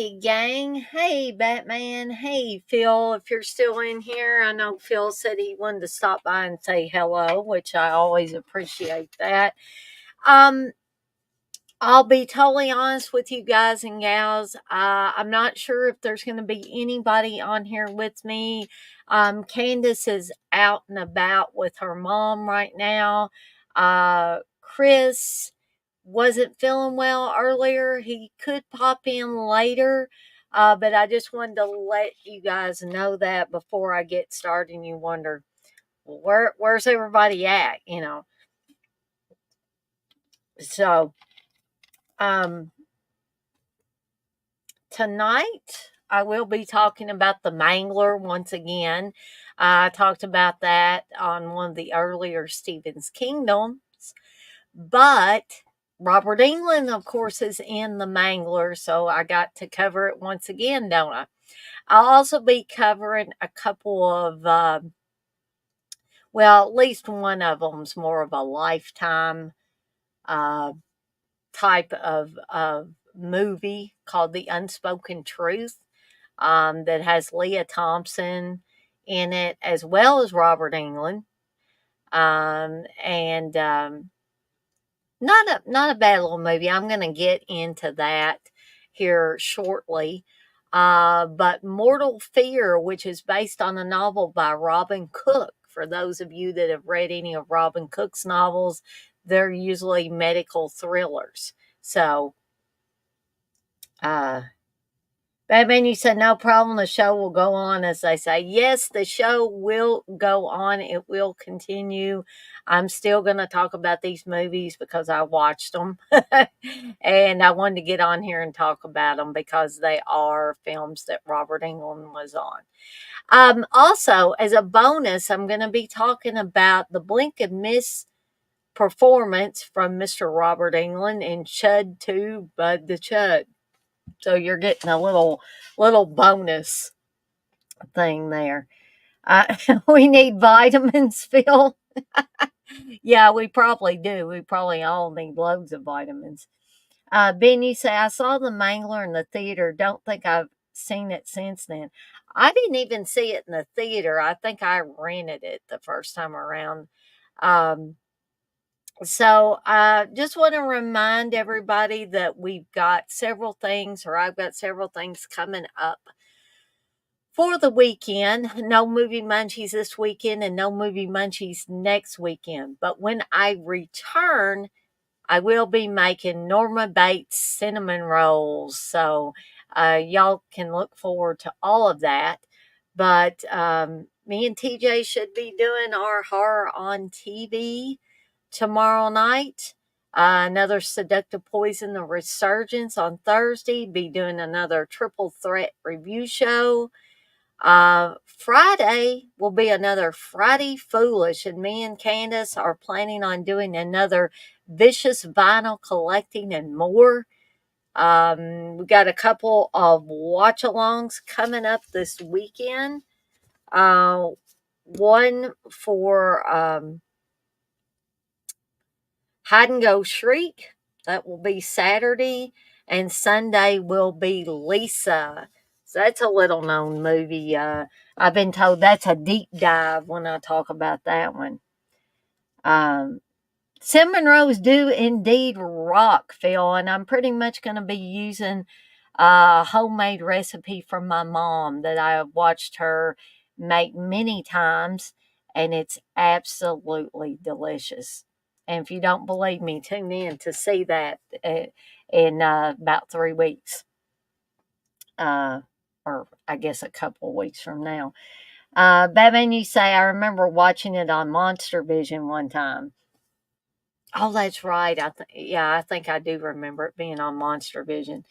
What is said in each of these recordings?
Hey, gang. Hey, Batman. Hey, Phil. If you're still in here, I know Phil said he wanted to stop by and say hello, which I always appreciate that. Um, I'll be totally honest with you guys and gals. I'm not sure if there's going to be anybody on here with me. Candace is out and about with her mom right now. Chris wasn't feeling well earlier. He could pop in later, but I just wanted to let you guys know that before I get started and you wonder, well, where's everybody at? So, um, tonight I will be talking about the Mangler once again. I talked about that on one of the earlier Stephen's Kingdoms, but Robert Englund, of course, is in the Mangler, so I got to cover it once again, don't I? I'll also be covering a couple of, well, at least one of them's more of a lifetime uh, type of movie called The Unspoken Truth, that has Leah Thompson in it as well as Robert Englund. And not a bad little movie. I'm going to get into that here shortly. But Mortal Fear, which is based on a novel by Robin Cook. For those of you that have read any of Robin Cook's novels, they're usually medical thrillers. So, uh, Batman, you said no problem. The show will go on, as they say. Yes, the show will go on. It will continue. I'm still going to talk about these movies because I watched them. And I wanted to get on here and talk about them because they are films that Robert Englund was on. Also, as a bonus, I'm going to be talking about the blink and miss performance from Mr. Robert Englund in Chud 2, Bud the Chud. So you're getting a little bonus thing there. We need vitamins, Phil. Yeah, we probably do. We probably all need loads of vitamins. Ben, you say, I saw the Mangler in the theater. Don't think I've seen it since then. I didn't even see it in the theater. I think I rented it the first time around. Um, so I just want to remind everybody that we've got several things, or I've got several things coming up for the weekend. No movie munchies this weekend and no movie munchies next weekend. But when I return, I will be making Norma Bates cinnamon rolls. So y'all can look forward to all of that. But me and TJ should be doing our horror on TV tomorrow night. Another Seductive Poison, The Resurgence on Thursday. Be doing another Triple Threat review show. Friday will be another Friday Foolish, and me and Candace are planning on doing another Vicious Vinyl Collecting and more. We got a couple of watch alongs coming up this weekend. One for Hide and Go Shriek. That will be Saturday. And Sunday will be Lisa. So that's a little known movie. I've been told that's a deep dive when I talk about that one. Cinnamon rolls do indeed rock, Phil. And I'm pretty much going to be using a homemade recipe from my mom that I have watched her make many times. And it's absolutely delicious. And if you don't believe me, tune in to see that in about 3 weeks. Or I guess a couple of weeks from now. Batman, you say, I remember watching it on Monster Vision one time. Oh, that's right. Yeah, I think I do remember it being on Monster Vision.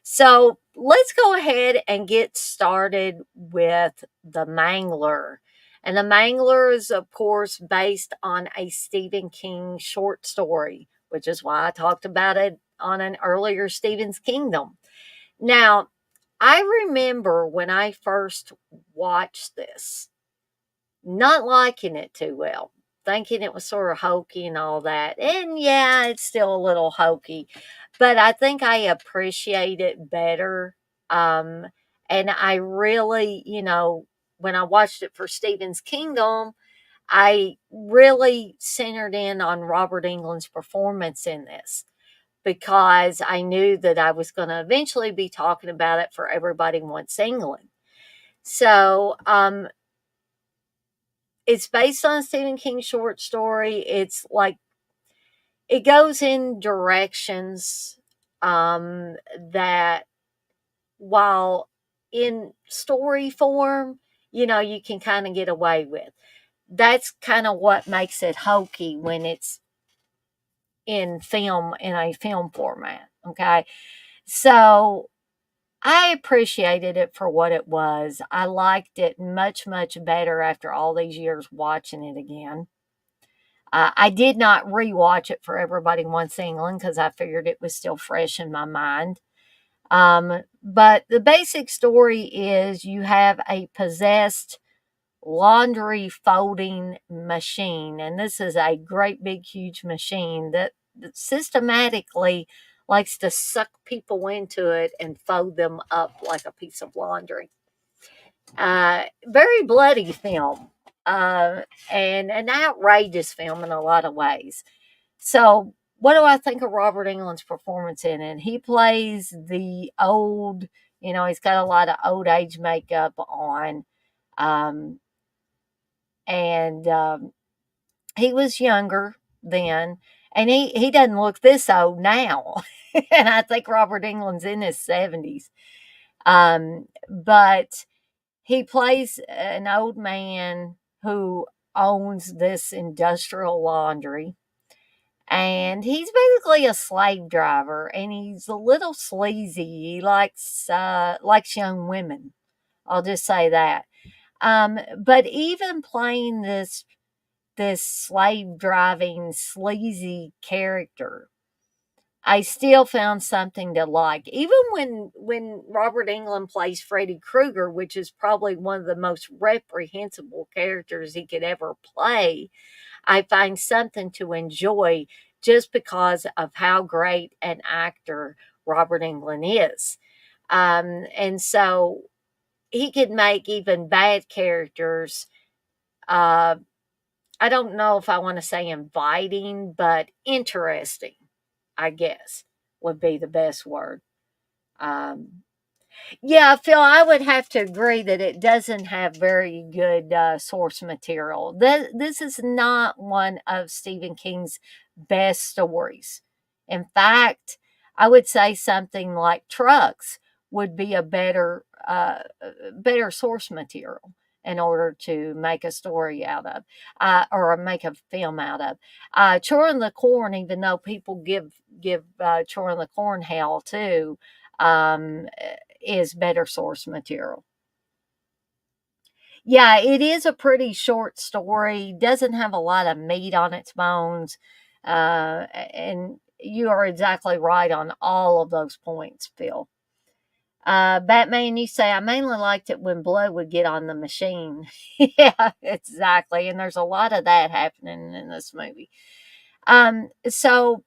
So let's go ahead and get started with The Mangler. And The Mangler is, of course, based on a Stephen King short story, which is why I talked about it on an earlier Stephen's Kingdom. Now, I remember when I first watched this, not liking it too well, thinking it was sort of hokey and all that. And yeah, it's still a little hokey, but I think I appreciate it better Um, and I really, when I watched it for Stephen's Kingdom, I really centered in on Robert Englund's performance in this because I knew that I was going to eventually be talking about it for Everybody Wants England. So, it's based on a Stephen King short story. It's like it goes in directions that while in story form, you can kind of get away with. That's kind of what makes it hokey when it's in a film format. Okay. So I appreciated it for what it was. I liked it much, much better after all these years watching it again. I did not rewatch it for Everybody Wants England because I figured it was still fresh in my mind. But the basic story is you have a possessed laundry folding machine, and this is a great big huge machine that systematically likes to suck people into it and fold them up like a piece of laundry. Very bloody film, and an outrageous film in a lot of ways. So, what do I think of Robert Englund's performance in it? He plays the old, he's got a lot of old age makeup on. Um, and he was younger then, and he doesn't look this old now. And I think Robert Englund's in his 70s. But he plays an old man who owns this industrial laundry, and he's basically a slave driver, and he's a little sleazy. He likes young women. I'll just say that. But even playing this slave driving sleazy character, I still found something to like. Even when Robert Englund plays Freddy Krueger, which is probably one of the most reprehensible characters he could ever play, I find something to enjoy just because of how great an actor Robert Englund is. And so he could make even bad characters. Uh, I don't know if I want to say inviting, but interesting, I guess, would be the best word. Um, yeah, Phil, I would have to agree that it doesn't have very good source material. This is not one of Stephen King's best stories. In fact, I would say something like Trucks would be a better source material in order to make a story out of, or make a film out of. Chewing the Corn, even though people give Chewing the Corn hell too, um, is better source material. Yeah, it is a pretty short story, doesn't have a lot of meat on its bones, and you are exactly right on all of those points, Phil. Batman, you say, I mainly liked it when blood would get on the machine. Yeah, exactly. And there's a lot of that happening in this movie. So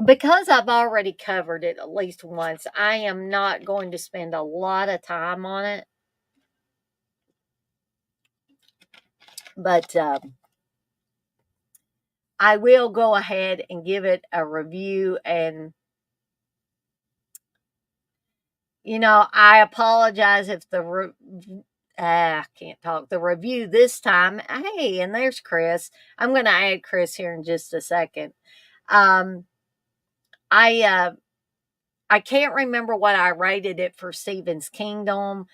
because I've already covered it at least once, I am not going to spend a lot of time on it. But I will go ahead and give it a review. And, I apologize if I can't talk. The review this time. Hey, and there's Chris. I'm going to add Chris here in just a second. Um, I I can't remember what I rated it for Stephen's Kingdom.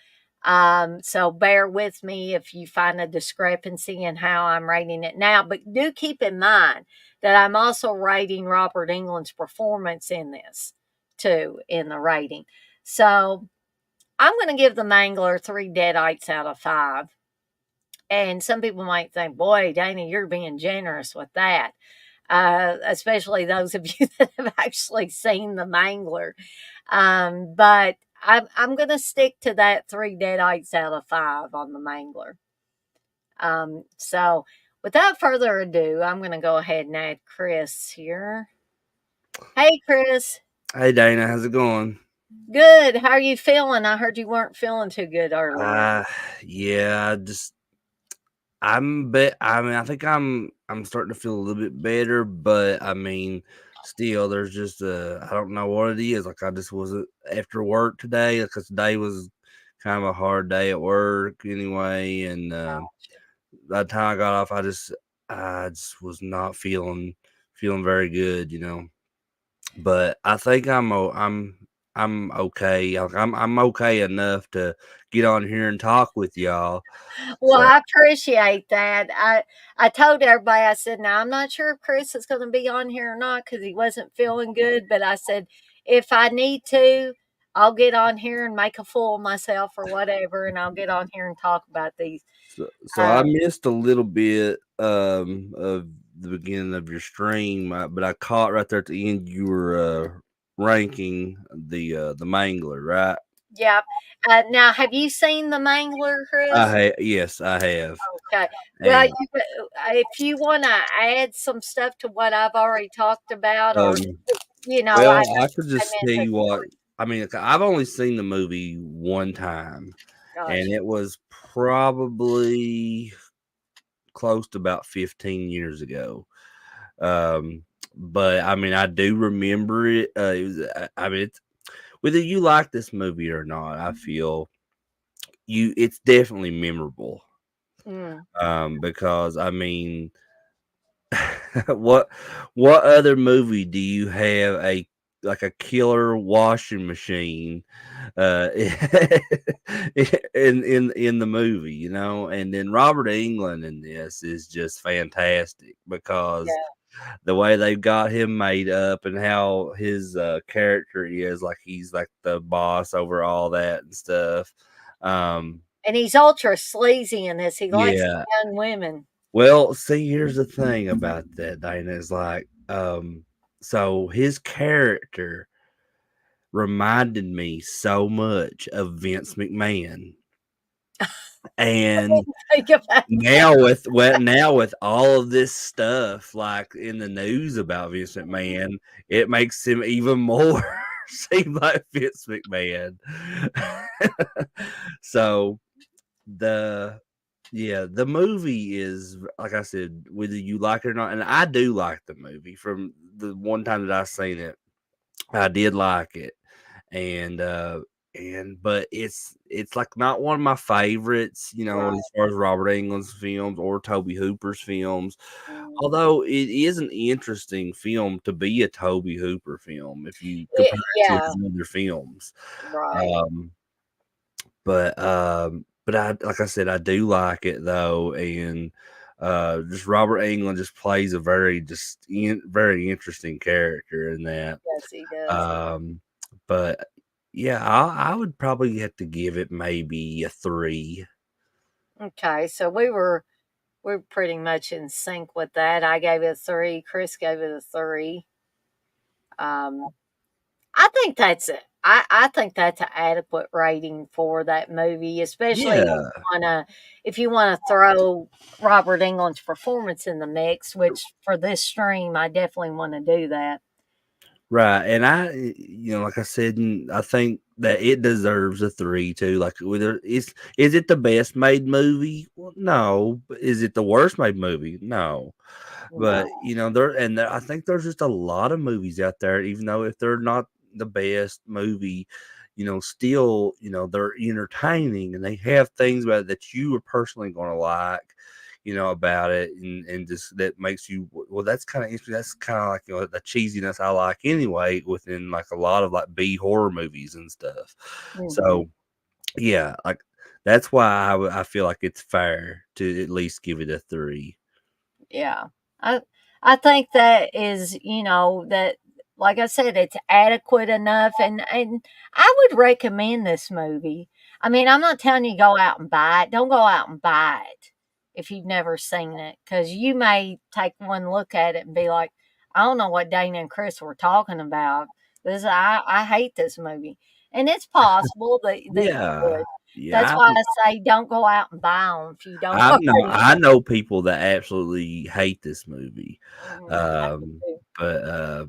So bear with me if you find a discrepancy in how I'm rating it now. But do keep in mind that I'm also rating Robert Englund's performance in this too in the rating. So I'm going to give The Mangler 3 deadites out of 5. And some people might think, boy, Dana, you're being generous with that. Especially those of you that have actually seen The Mangler. But I'm going to stick to that 3 deadites out of 5 on The Mangler. So without further ado, I'm going to go ahead and add Chris here. Hey, Chris. Hey Dana, how's it going? Good. How are you feeling? I heard you weren't feeling too good earlier. Uh, yeah, just I mean, I think I'm starting to feel a little bit better, but I mean, still, there's just I don't know what it is. Like I just wasn't after work today because today was kind of a hard day at work anyway, and by the time I got off, I just was not feeling very good, you know. But I think I'm okay. I'm okay enough to get on here and talk with y'all. Well, So I appreciate that. I told everybody, I said, now I'm not sure if Chris is going to be on here or not because he wasn't feeling good. But I said, if I need to, I'll get on here and make a fool of myself or whatever, and I'll get on here and talk about these. so I Um, missed a little bit of the beginning of your stream, but I caught right there at the end you were ranking the Mangler, right? yeah. Now, have you seen the Mangler, Chris? Yes, I have. Okay. Well, And if you want to add some stuff to what I've already talked about, or um I well, I could know I just meant tell to. you what I mean, I've only seen the movie one time, and Gotcha. it was probably close to about 15 years ago. Um, but I mean, I do remember it. I mean, whether you like this movie or not, I feel it's definitely memorable. Mm. Because I mean, what what other movie do you have like a killer washing machine uh in the movie, you know? And then Robert Englund in this is just fantastic because Yeah. the way they've got him made up and how his character is, like he's like the boss over all that and stuff. Um And he's ultra sleazy in this. He likes yeah. young women. Well, see, here's the thing about that, Dana, is like, so his character reminded me so much of Vince McMahon. And Think about now with all of this stuff like in the news about Vince McMahon, it makes him even more seem like Vince McMahon. So the yeah, the movie is like I said, whether you like it or not, and I do like the movie. From the one time that I seen it, I did like it, and but it's like not one of my favorites, you know, right. as far as Robert Englund's films or Toby Hooper's films. Mhm. Although it is an interesting film to be a Toby Hooper film if you compare it to Yeah, his other films. right. Um, but I like I said, I do like it though, and just Robert Englund just plays a very interesting character in that. Yes, he does. Um, but yeah, I would probably have to give it maybe a 3. Okay, so we're pretty much in sync with that. I gave it a 3. Chris gave it a 3. Um, I think that's it. I think that's an adequate rating for that movie, especially Yeah. if you wanna throw Robert Englund's performance in the mix, which for this stream, I definitely wanna do that. Right, and you know, like I said, and I think that it deserves a 3 too. Like, whether is it the best made movie? Well, no. But is it the worst made movie? No. No. But you know, I think there's just a lot of movies out there, even though if they're not the best movie, you know, still, you know, they're entertaining and they have things about it that you are personally going to like, you know, about it, and just that makes you well. That's kind of interesting. That's kind of like, you know, the cheesiness I like anyway within like a lot of like B horror movies and stuff. Mhm. So yeah, like that's why I feel like it's fair to at least give it a 3. Yeah. I I think that is, that like I said, it's adequate enough, and I would recommend this movie. I mean, I'm not telling you go out and buy it. Don't go out and buy it if you've never seen it, cuz you may take one look at it and be like, I don't know what Dana and Chris were talking about. I hate this movie. And it's possible that you Yeah, would. That's yeah. why I say don't go out and buy them if you don't I know already. I know people that absolutely hate this movie. Mhm. I do Um, too. but,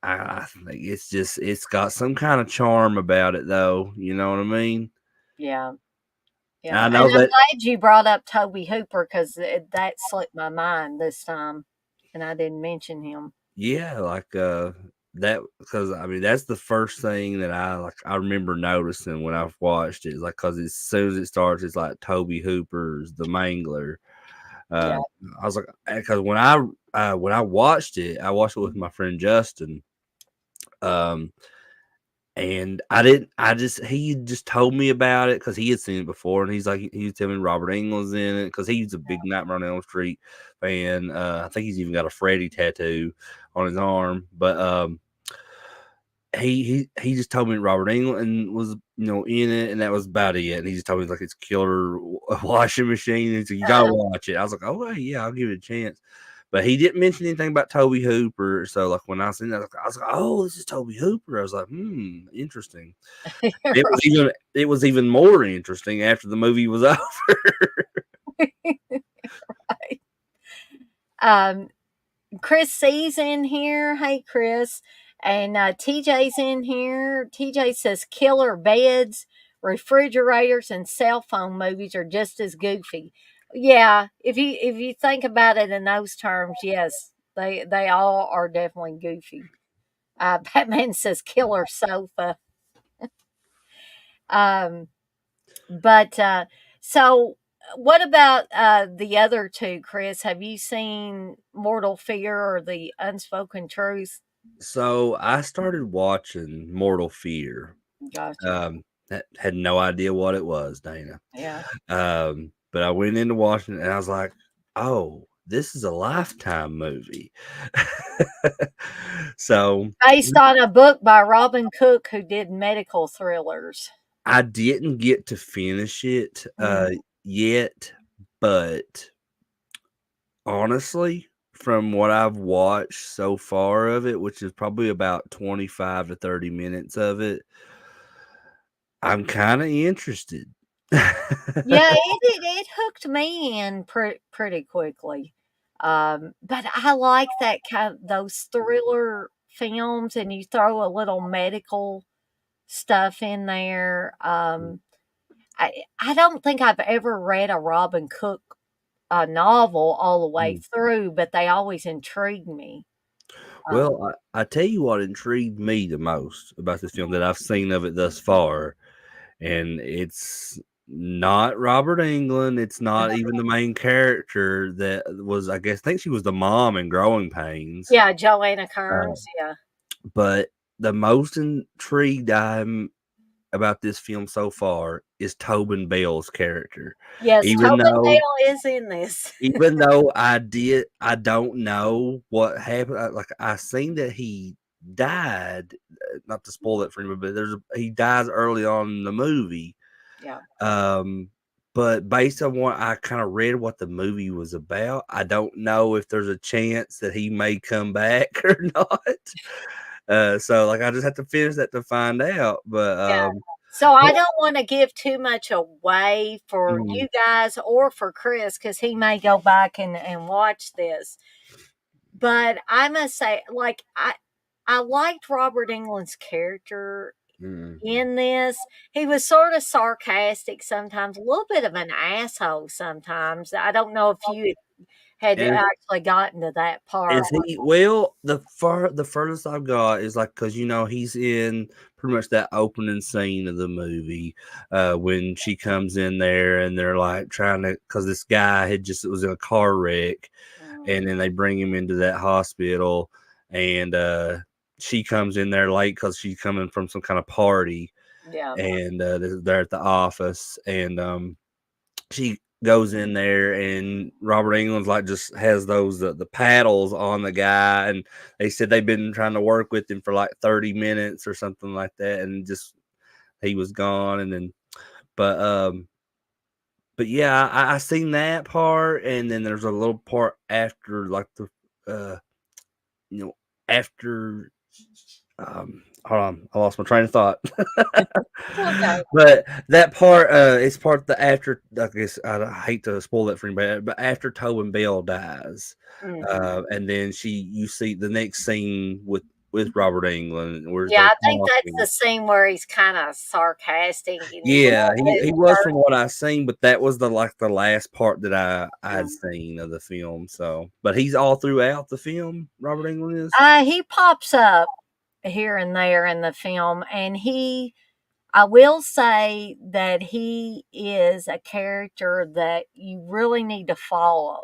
I think it's got some kind of charm about it, though. You know what I mean? Yeah, I yeah, and know I'm that. glad you brought up Toby Hooper 'cause that slipped my mind this time, and I didn't mention him. Yeah, like that because I mean that's the first thing that I remember noticing when I've watched it. Like because as soon as it starts, it's like Toby Hooper's the Mangler. Yeah. Uh, I was like, because when I watched it with my friend Justin. Um, and I didn't. I just he just told me about it because he had seen it before, and he's like he was telling me Robert Englund's in it because he's a big Nightmare on Elm Street fan. I think he's even got a Freddy tattoo on his arm. But he just told me Robert Englund was in it, and that was about it. And he just told me like it's killer washing machine. And so you gotta Uh, watch it. I was like, oh yeah, I'll give it a chance. But he didn't mention anything about Toby Hooper. So like when I seen that, I was like, oh, this is Toby Hooper. I was like, interesting. It was even more interesting after the movie was over. um, Chris C's in here. Hey, Chris. And TJ's in here. TJ says killer beds, refrigerators, and cell phone movies are just as goofy. Yeah, if you think about it in those terms, yes, they all are definitely goofy. Batman says killer sofa. Um, but so what about the other two, Chris? Have you seen Mortal Fear or The Unspoken Truth? So I started watching Mortal Fear. Gotcha. Had no idea what it was, Dana. Yeah. But I went into watching it and I was like, oh, this is a Lifetime movie. So Based on a book by Robin Cook, who did medical thrillers. I didn't get to finish it Mm. yet, but honestly, from what I've watched so far of it, which is probably about 25 to 30 minutes of it, I'm kind of interested. Yeah, it hooked me in pretty quickly. But I like that kind those thriller films, and you throw a little medical stuff in there. I don't think I've ever read a Robin Cook novel all the way Mm. through, but they always intrigue me. Um, Well, I tell you what intrigued me the most about this film that I've seen of it thus far, and it's not Robert Englund. It's not even the main character that was, I guess, I think she was the mom in Growing Pains. yeah, Joanna Uh, Kearns. Yeah. but the most intrigued I'm about this film so far is Tobin Bell's character. Yes, Even Tobin though Bell is in this. even though I don't know what happened. Like I seen that he died. Not to spoil it for him, but he dies early on in the movie. Yeah. Um, but based on what I kind of read, what the movie was about, I don't know if there's a chance that he may come back or not. So like I just have to finish that to find out. But Yeah. So I what, don't want to give too much away for mm, you guys or for Chris because he may go back and watch this. But I must say, like I liked Robert Englund's character mm. in this. He was sort of sarcastic sometimes, a little bit of an asshole sometimes. I don't know if you had And actually gotten to that part. is he well, the furthest I've got is like because he's in pretty much that opening scene of the movie, when she comes in there and they're like trying to because this guy had just was in a car wreck, Mm, and then they bring him into that hospital, and she comes in there late because she's coming from some kind of party, yeah, and they're at the office, and she goes in there and Robert England's like just has those the paddles on the guy, and they said they've been trying to work with him for like 30 minutes or something like that, and just he was gone. And then but but yeah, I seen that part, and then there's a little part after like the uh you know after hold on, I lost my train of thought. it's okay. But that part, is part the after. I guess I hate to spoil it for anybody, but after Tobin Bell dies, Hmm. and then you see the next scene with with Robert Englund, where Yeah, they're I think that's the talking. scene where he's kinda sarcastic and he's Yeah, a little he bit was from dirty. what I seen, but that was the last part that I Yeah. had seen of the film. So, but he's all throughout the film. Robert Englund is. He pops up here and there in the film, and I will say that he is a character that you really need to follow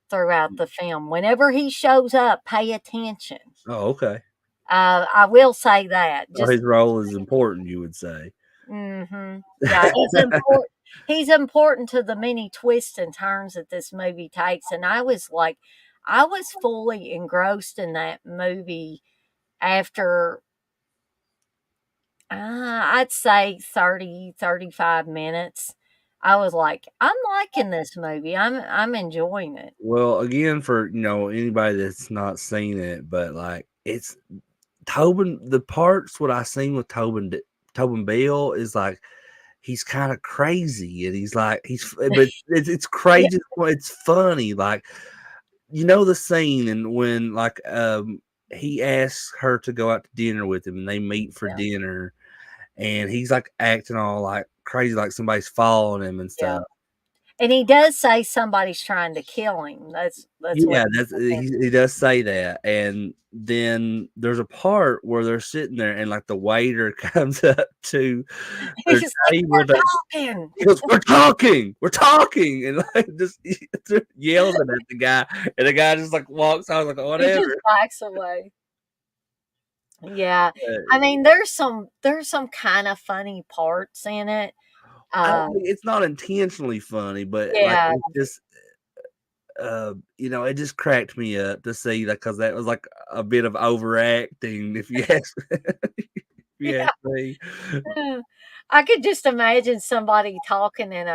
throughout the film. Whenever he shows up, pay attention. Oh, okay. I will say that. So Just his role is important, you would say. yeah, he's important. He's important to the many twists and turns that this movie takes, and I was fully engrossed in that movie after I'd say 30, 35 minutes. I was like, "I'm liking this movie. I'm enjoying it." Well, again, for anybody that's not seen it, but like it's Tobin. The parts what I seen with Tobin Bell is like he's kind of crazy, and he's like but it's Yeah, crazy. It's funny, like the scene, and when like he asks her to go out to dinner with him, and they meet for yeah, dinner, and he's like acting all like crazy, like somebody's following him and yeah. stuff. And he does say somebody's trying to kill him. That's what Yeah, he that's said. he does say that, and then there's a part where they're sitting there, and like the waiter comes up to their He's like, table. "We're talking." He goes, we're talking," and like just yelling at the guy, and the guy just like walks out like He just whatever. backs away. Yeah. I Uh, mean, there's some kinda funny parts in it. I Uh, mean, it's not intentionally funny, but like yeah. it's just it just cracked me up to see that because that was like a bit of overacting, if you ask, if you Yeah. ask me. I could just imagine somebody talking in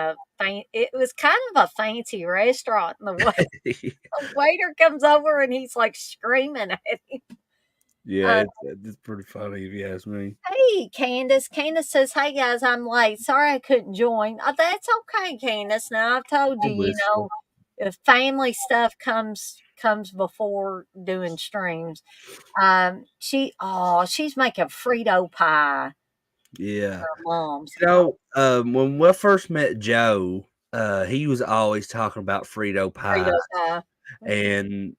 it was kind of a fancy restaurant, and the waiter comes over and he's, like, screaming at him. Yeah, Uh, it's pretty funny if you ask me. "Hey, Candace." Candace says, "Hey, guys, I'm late. Sorry I couldn't join." That's okay, Candace. Now, I've told you, I'm listening. if family stuff comes before doing streams. She's making Frito pie Yeah. for her mom's house. When we first met Joe, he was always talking about Frito pie, Frito pie. Mhm. and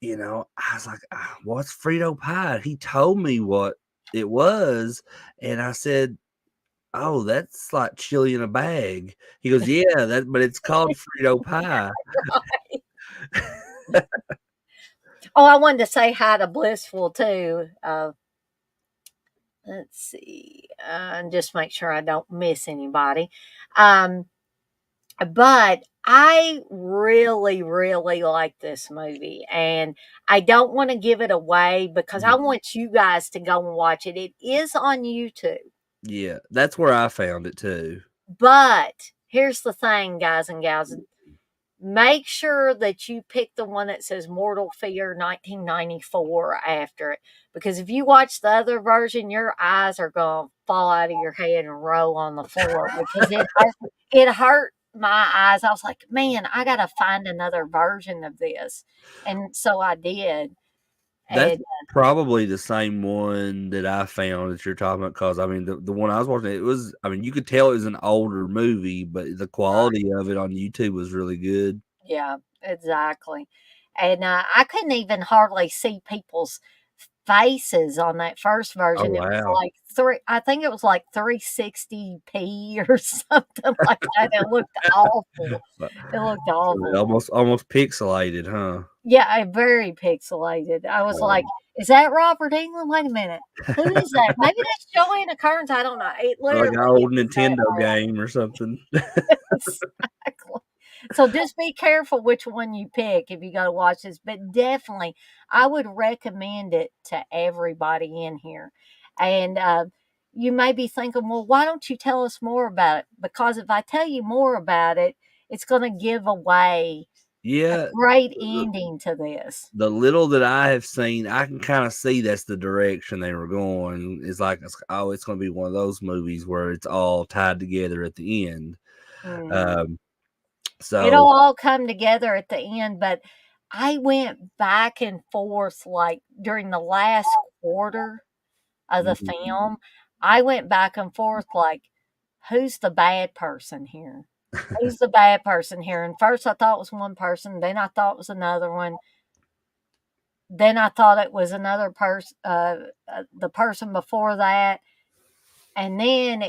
I was like, "What's Frito pie?" He told me what it was, and I said, "Oh, that's like chili in a bag." He goes, "Yeah, but it's called Frito pie." Oh, I wanted to say hi to Blissful too. Let's see, and just make sure I don't miss anybody. Um, but I really, really like this movie, and I don't want to give it away because I Mhm. want you guys to go and watch it. It is on YouTube. Yeah, that's where I found it too. But here's the thing, guys and gals. Make sure that you pick the one that says Mortal Fear 1994 after it. Because if you watch the other version, your eyes are going to fall out of your head and roll on the floor because it hurt my eyes. I was like, man, I got to find another version of this. And so I did. That's And probably the same one that I found that you're talking about. Because I mean, the one I was watching, it was. I mean, you could tell it was an older movie, but the quality of it on YouTube was really good. yeah, exactly. And I couldn't even hardly see people's faces on that first Oh version. It was wow! like I think it was like 360p or something like that. It looked awful. It looked So awful. almost pixelated, huh? Yeah, very pixelated. I was like, "Is that Robert Englund? Wait a minute. Who is that? Maybe that's Joanna Kearns. I don't know." It Like an literally old is that Nintendo game or something. exactly. So just be careful which one you pick if you go to watch this, but definitely I would recommend it to everybody in here. And you may be thinking, well, why don't you tell us more about it? Because if I tell you more about it, it's going to give away a Yeah, great ending to this. the little that I have seen, I can kind of see that's the direction they were going. It's like, oh, it's going to be one of those movies where it's all tied together at the end. Mhm. Um, It'll so all come together at the end, but I went back and forth, like, during the last quarter of the Mhm. film, I went back and forth like, "Who's the bad person here? Who's the bad person here?" And first I thought it was one person, then I thought it was another one, then I thought it was another person, the person before that, and then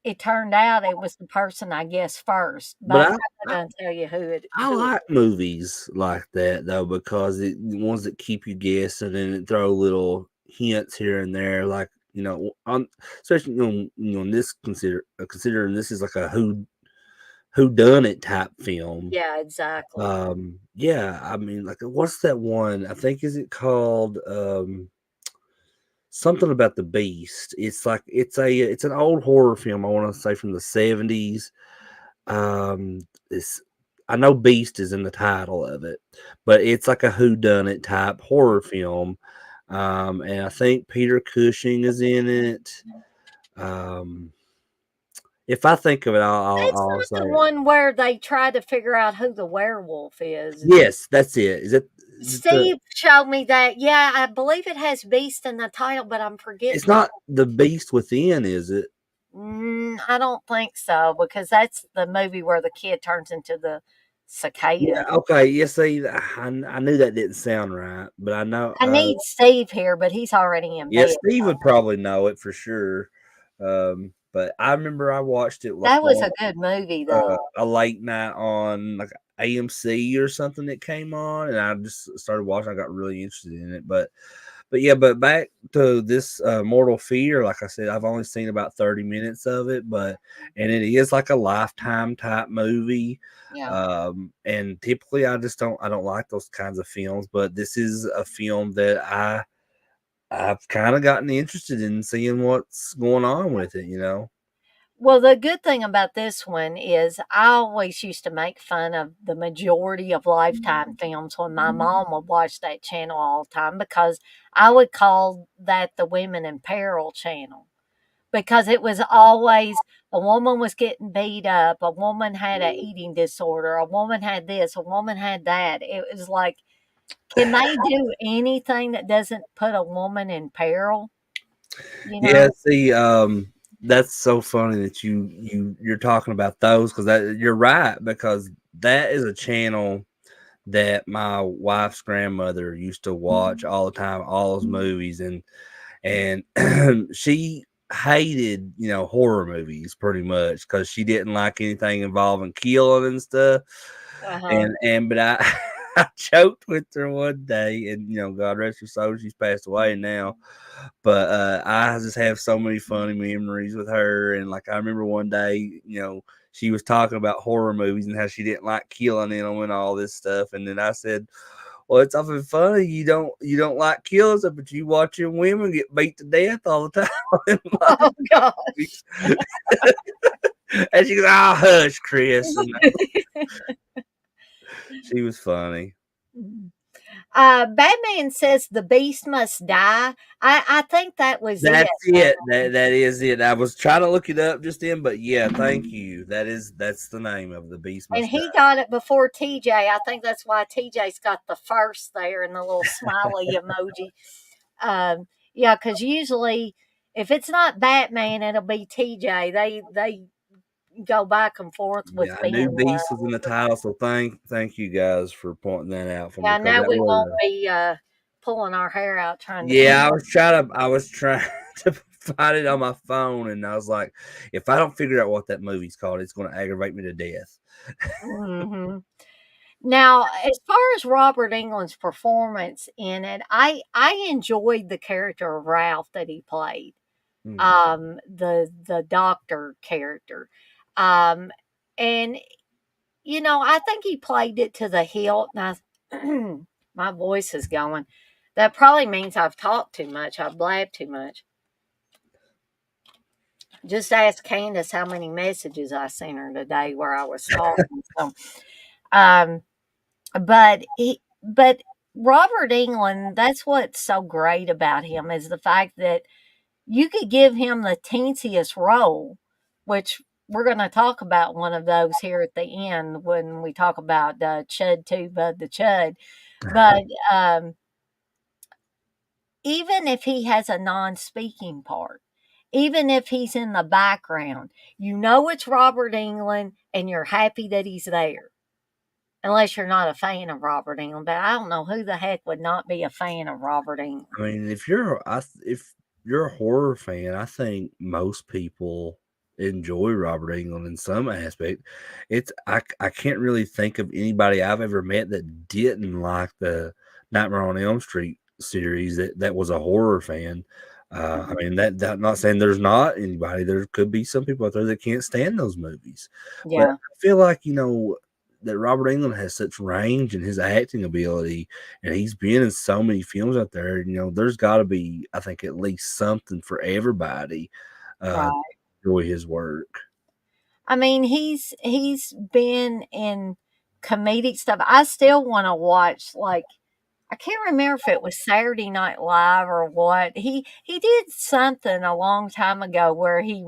it turned out it was the person I guessed first, but But I'm I not I gonna tell you I who it like movies like that though because the ones that keep you guessing and it throw little hints here and there, like on especially in this considering this is like a who done it type film. Yeah, exactly. Yeah, I mean, like, what's that one? I think is it called something about the Beast? It's like it's an old horror film. I want to say from the 70s. Um, it's I know Beast is in the title of it, but it's like a whodunit type horror film. And I think Peter Cushing is in it. Um, if I think of it, That's I'll say not the it. one where they try to figure out who the werewolf is. Yes, that's it. Is it the? Steve showed me that. Yeah, I believe it has Beast in the title, but I'm It's forgetting the. not the Beast Within, is it? I don't think so because that's the movie where the kid turns into the cicada. Yeah. Okay. Yeah. See, I knew that didn't sound right, but I know. I need Steve here, but he's already in Yeah, bed. Steve would probably know it for sure. But I remember I watched it like That was on a good movie, though. a late night on like AMC or something that came on, and I just started watching. I got really interested in it, but back to this Mortal Fear. Like I said, I've only seen about 30 minutes of it, and it is like a lifetime type movie. Yeah. And typically I don't like those kinds of films, but this is a film that I've kind of gotten interested in seeing what's going on with it, you know. Well, the good thing about this one is I always used to make fun of the majority of Lifetime films when my mom would watch that channel all the time because I would call that the Women in Peril channel because it was always a woman was getting beat up, a woman had an eating disorder, a woman had this, a woman had that. It was like, can they do anything that doesn't put a woman in peril? You Yeah, know? see, that's so funny that you're talking about those because that you're right because that is a channel that my wife's grandmother used to watch all the time, all those movies, and she hated horror movies pretty much because she didn't like anything involving killing and stuff. Uh huh. And but I I joked with her one day, and God rest her soul, she's passed away now. But I just have so many funny memories with her, and like I remember one day, she was talking about horror movies and how she didn't like killing in them and all this stuff, and then I said, "Well, it's often funny you don't like killing stuff, but you watching women get beat to death all the time in a lot of Oh, God. movies." And she goes, "Oh, hush, Chris," and she was funny. Batman says the beast must die. I think that was it. That's it. That is it. I was trying to look it up just then, but yeah, thank you. That's the name of the Beast And Must Die. he got it before TJ. I think that's why TJ's got the first there and the little smiley emoji. Yeah, because usually if it's not Batman, it'll be TJ. They go back and forth with Yeah, I being. knew Beast was in the title, so thank you guys for pointing that out for me Yeah, because now that we was won't be pulling our hair out trying to figure. yeah. I was trying to find it on my phone, and I was like, if I don't figure out what that movie's called, it's going to aggravate me to death. Hmm. Now, as far as Robert Englund's performance in it, I enjoyed the character of Ralph that he played, Hmm. the doctor character, um, and I think he played it to the hilt. And my voice is going. That probably means I've talked too much. I've blabbed too much. Just ask Candace how many messages I sent her today where I was talking. So, um, but Robert England, that's what's so great about him is the fact that you could give him the teensiest role, which we're going to talk about one of those here at the end when we talk about Chud 2, Bud the Chud. But even if he has a non-speaking part, even if he's in the background, you know it's Robert Englund and you're happy that he's there. Unless you're not a fan of Robert Englund, but I don't know who the heck would not be a fan of Robert Englund. I mean, if you're a horror fan, I think most people enjoy Robert Englund in some aspect. I can't really think of anybody I've ever met that didn't like the Nightmare on Elm Street series that was a horror fan. I mean that not saying there's not anybody. There could be some people out there that can't stand those movies, but Yeah, I feel like that Robert Englund has such range in his acting ability, and he's been in so many films out there. There's got to be, I think, at least something for everybody to right. enjoy his work. I mean, he's been in comedic stuff. I still want to watch, like, I can't remember if it was Saturday Night Live or what. He did something a long time ago where he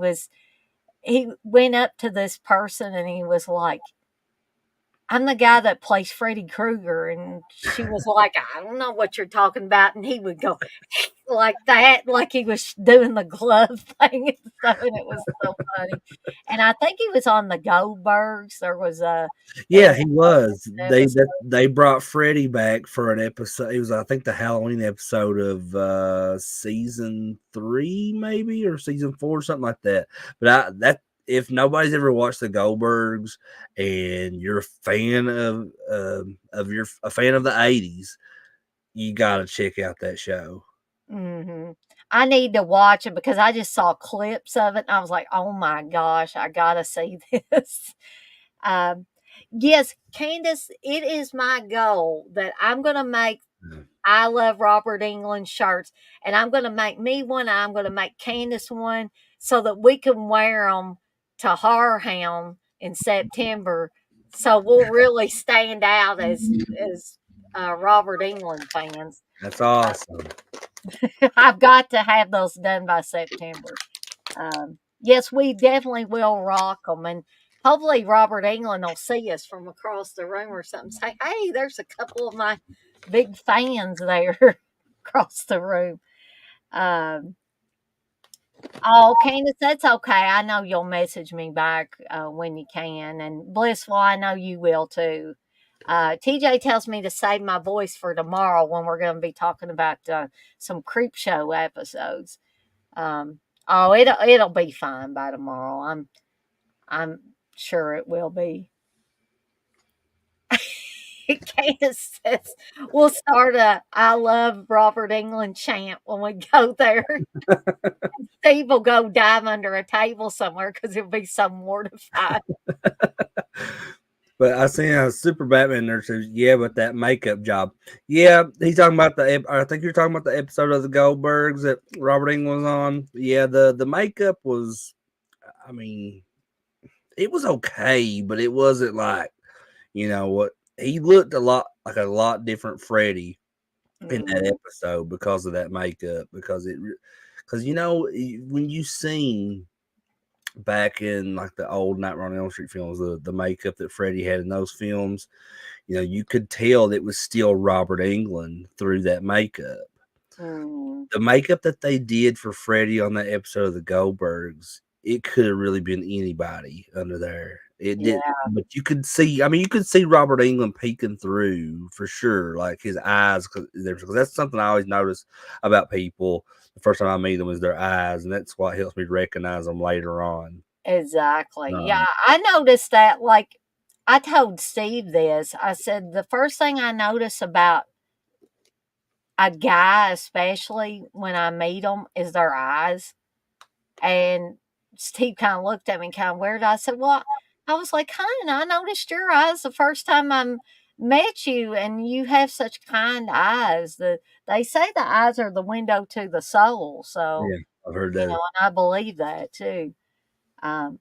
went up to this person and he was like, "I'm the guy that plays Freddy Krueger," and she was like, "I don't know what you're talking about," and he would go like that, like he was doing the glove thing and stuff, and it was so funny. And I think he was on the Goldbergs. There Yeah, was he a was. They episode. that they brought Freddie back for an episode. It was, I think, the Halloween episode of season 3, maybe, or season 4, something like that. But that if nobody's ever watched the Goldbergs and you're a fan of the '80s, you got to check out that show. Mhm. I need to watch it because I just saw clips of it and I was like, "Oh my gosh, I gotta see this." Um, yes, Candace, it is my goal that I'm gonna make I love Robert England shirts, and I'm gonna make me one. I'm gonna make Candace one so that we can wear them to Horror Hound in September. So we'll really stand out as Robert England fans. That's awesome. I've got to have those done by September. Yes, we definitely will rock them, and hopefully Robert England will see us from across the room or something. Say, "Hey, there's a couple of my big fans there across the room." Um, oh, Candace, that's okay. I know you'll message me back when you can, and Blissful, I know you will too. TJ tells me to save my voice for tomorrow when we're going to be talking about some creep show episodes. Oh, it'll be fine by tomorrow. I'm sure it will be. Candace says we'll start a "I love Robert England" chant when we go there. Steve will go dive under a table somewhere because he'll be so mortified. But I seen a Super Batman there says, yeah, but that makeup job. Yeah, he's talking about I think you're talking about the episode of the Goldbergs that Robert England was on. Yeah, the makeup was, I mean, it was okay, but it wasn't like, what, he looked a lot different Freddy in that Mm, episode because of that makeup, because when you seen back in like the old Nightmare on Elm Street films, the makeup that Freddy had in those films, you could tell that it was still Robert Englund through that makeup. mm, The makeup that they did for Freddy on that episode of the Goldbergs, it could have really been anybody under there. It did, yeah, but you could see. I mean, you could see Robert Englund peeking through for sure, like his eyes, because that's something I always notice about people. The first time I meet them is their eyes, and that's what helps me recognize them later on. exactly. Yeah, Um, I noticed that. Like, I told Steve this. I said the first thing I notice about a guy, especially when I meet them, is their eyes. And Steve kind of looked at me kind of weird. I said, "Well," I was like, "Hun, I noticed your eyes the first time I met you, and you have such kind eyes. They say the eyes are the window to the soul, so yeah, I've heard that. and I believe that too." Um,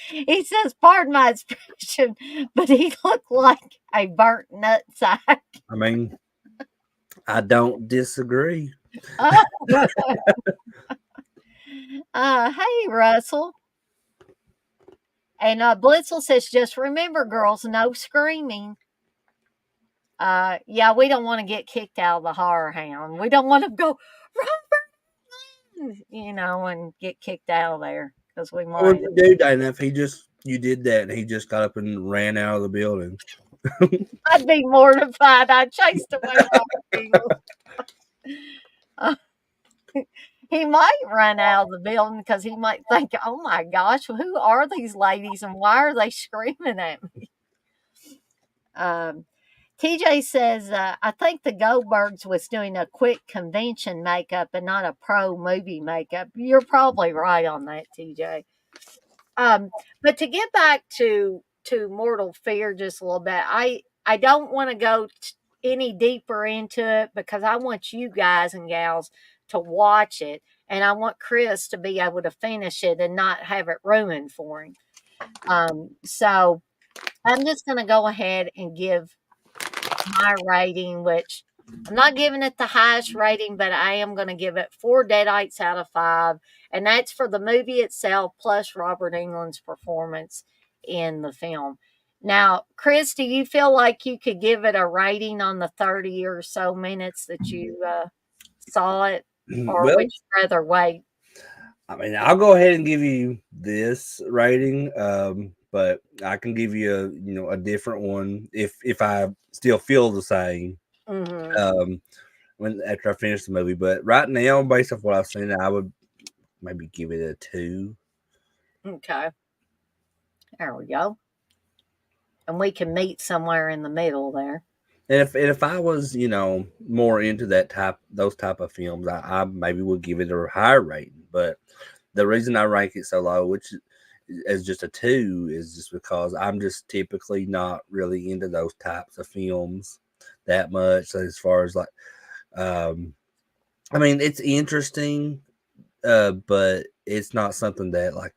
he says, "Pardon my expression, but he looked like a burnt nutsack." I mean, I don't disagree. Hey, Russell. And Blitzel says, "Just remember, girls, no screaming." Yeah, we don't want to get kicked out of the horror hound. We don't want to go, and get kicked out of there because we What would might. you do, Dana, if you did that and he just got up and ran out of the building? I'd be mortified. I chased away Robert Englund. Uh, he might run out of the building because he might think, "Oh my gosh, who are these ladies and why are they screaming at me?" Um, TJ says, "I think the Goldbergs was doing a quick convention makeup and not a pro movie makeup." You're probably right on that, TJ. But to get back to Mortal Fear just a little bit, I don't want to go any deeper into it because I want you guys and gals to watch it, and I want Chris to be able to finish it and not have it ruined for him. So I'm just going to go ahead and give my rating, which I'm not giving it the highest rating, but I am going to give it 4 deadites out of 5. And that's for the movie itself, plus Robert Englund's performance in the film. Now, Chris, do you feel like you could give it a rating on the 30 or so minutes that you saw it? Or would Well, you rather wait? I mean, I'll go ahead and give you this rating, but I can give you a different one if I still feel the same Hmm. um, when after I finish the movie. But right now, based off what I've seen, I would maybe give it a 2. Okay. There we go. And we can meet somewhere in the middle there. And if I was more into those type of films, I maybe would give it a higher rating. But the reason I rank it so low, which is just a 2, is just because I'm just typically not really into those types of films that much. So as far as like, um, I mean, it's interesting, but it's not something that like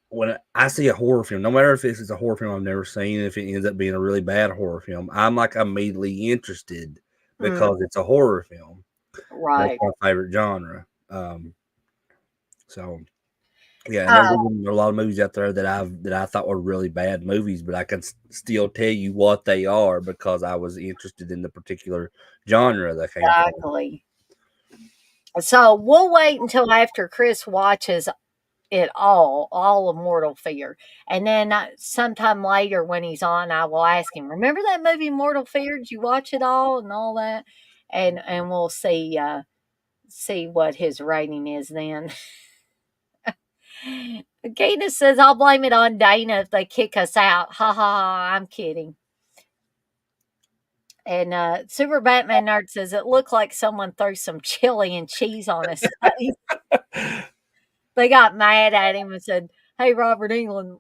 when I see a horror film, no matter if it's a horror film I've never seen, if it ends up being a really bad horror film, I'm like immediately interested Mm, because it's a horror film. That's right. my favorite genre. So yeah, and Uh, there's even a lot of movies out there that I thought were really bad movies, but I can still tell you what they are because I was interested in the particular genre that came from. exactly. So we'll wait until after Chris watches it all of Mortal Fear. And then sometime later when he's on, I will ask him, remember that movie Mortal Fear? Did you watch it all and all that? And we'll see what his rating is then. Gina says, I'll blame it on Dana if they kick us out. Ha ha ha, I'm kidding. And Super Batman Nerd says it looked like someone threw some chili and cheese on his face. They got mad at him and said, "Hey, Robert England,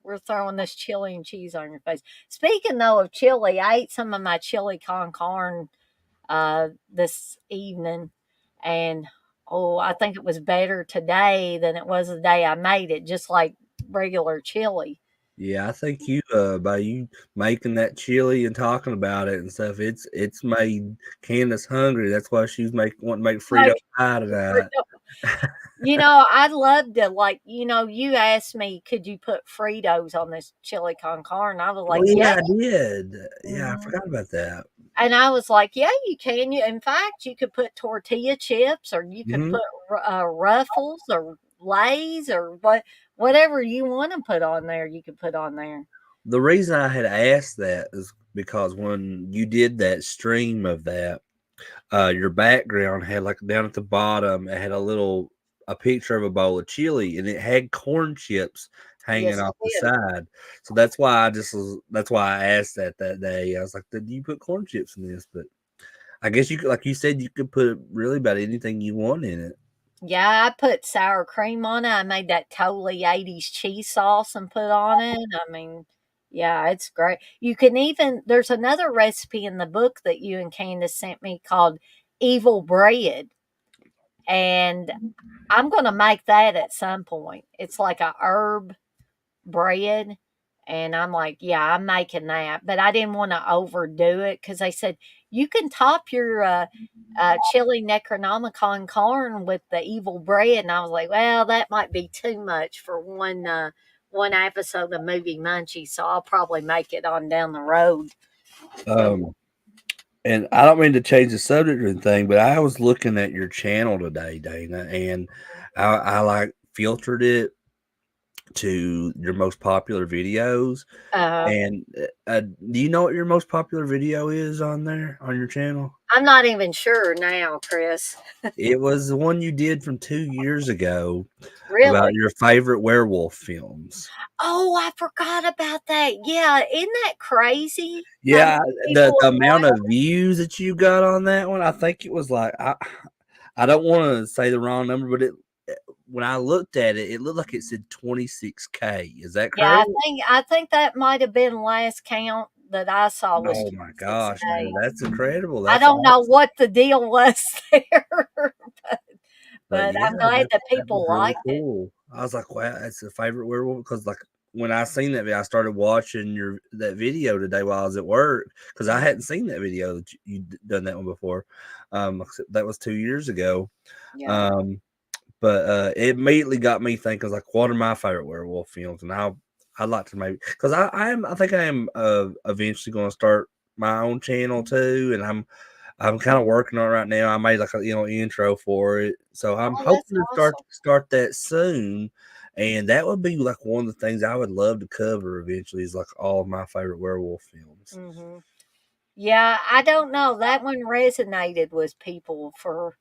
we're throwing this chili and cheese on your face." Speaking though of chili, I ate some of my chili con carne this evening, and oh, I think it was better today than it was the day I made it. Just like regular chili. Yeah, I think by you making that chili and talking about it and stuff, it's made Candace hungry. That's why she's wanting to make Frito Like, pie tonight. I'd love to, like, you asked me, could you put Fritos on this chili con carne? I was Oh like, yeah. yeah, I did. Yeah, I Mhm. forgot about that. And I was like, "Yeah, you can. In fact, you could put tortilla chips, or you could Hmm. put Ruffles or Lay's or whatever you want to put on there. You could put on there." The reason I had asked that is because when you did that stream of that, your background had like down at the bottom, it had a picture of a bowl of chili, and it had corn chips hanging Yes, off the it did. side. So that's why I asked that day. I was like, "Did you put corn chips in this?" But I guess you could, like you said, you could put really about anything you want in it. Yeah, I put sour cream on it. I made that totally 80s cheese sauce and put on it. I mean, yeah, it's great. You can even there's another recipe in the book that you and Candace sent me called evil bread. And I'm gonna make that at some point. It's like a herb bread, and I'm like, "Yeah, I'm making that," but I didn't wanna overdo it because they said, "You can top your, chili Necronomicon corn with the evil bread," and I was like, "Well, that might be too much for one episode of Movie Munchies, so I'll probably make it on down the road." Um, and I don't mean to change the subject or anything, but I was looking at your channel today, Dana, and I like filtered it to your most popular videos. Uh, And do you know what your most popular video is on there on your channel? I'm not even sure now, Chris. It was the one you did from 2 years ago about Really? your favorite werewolf films. Oh, I forgot about that. Yeah, isn't that crazy? How Yeah, many people the have amount of watched? views that you got on that one, I think it was like I don't want to say the wrong number, but it when I looked at it, it looked like it said 26K. Is that Yeah, correct? I think that might have been last count that I saw was Oh my gosh, man, 26K. that's incredible. I That's don't know awesome. what the deal was there, but But but yeah, I'm glad that that was people really liked it. cool. I was like, wow, that's a favorite werewolf because like when I seen that video, I started watching your that video today while I was at work because I Mhm. hadn't seen that video that you done that one before. That was 2 years ago. Yeah. Um, but it immediately got me thinking like, what are my favorite werewolf films? And I'd like to maybe because I think I am eventually going to start my own channel too, and I'm kind of working on it right now. I made like a intro for it, so I'm Oh, that's hoping to awesome. start that soon. And that would be like one of the things I would love to cover eventually is like all of my favorite werewolf films. Mhm. Yeah, I don't know. That one resonated with people for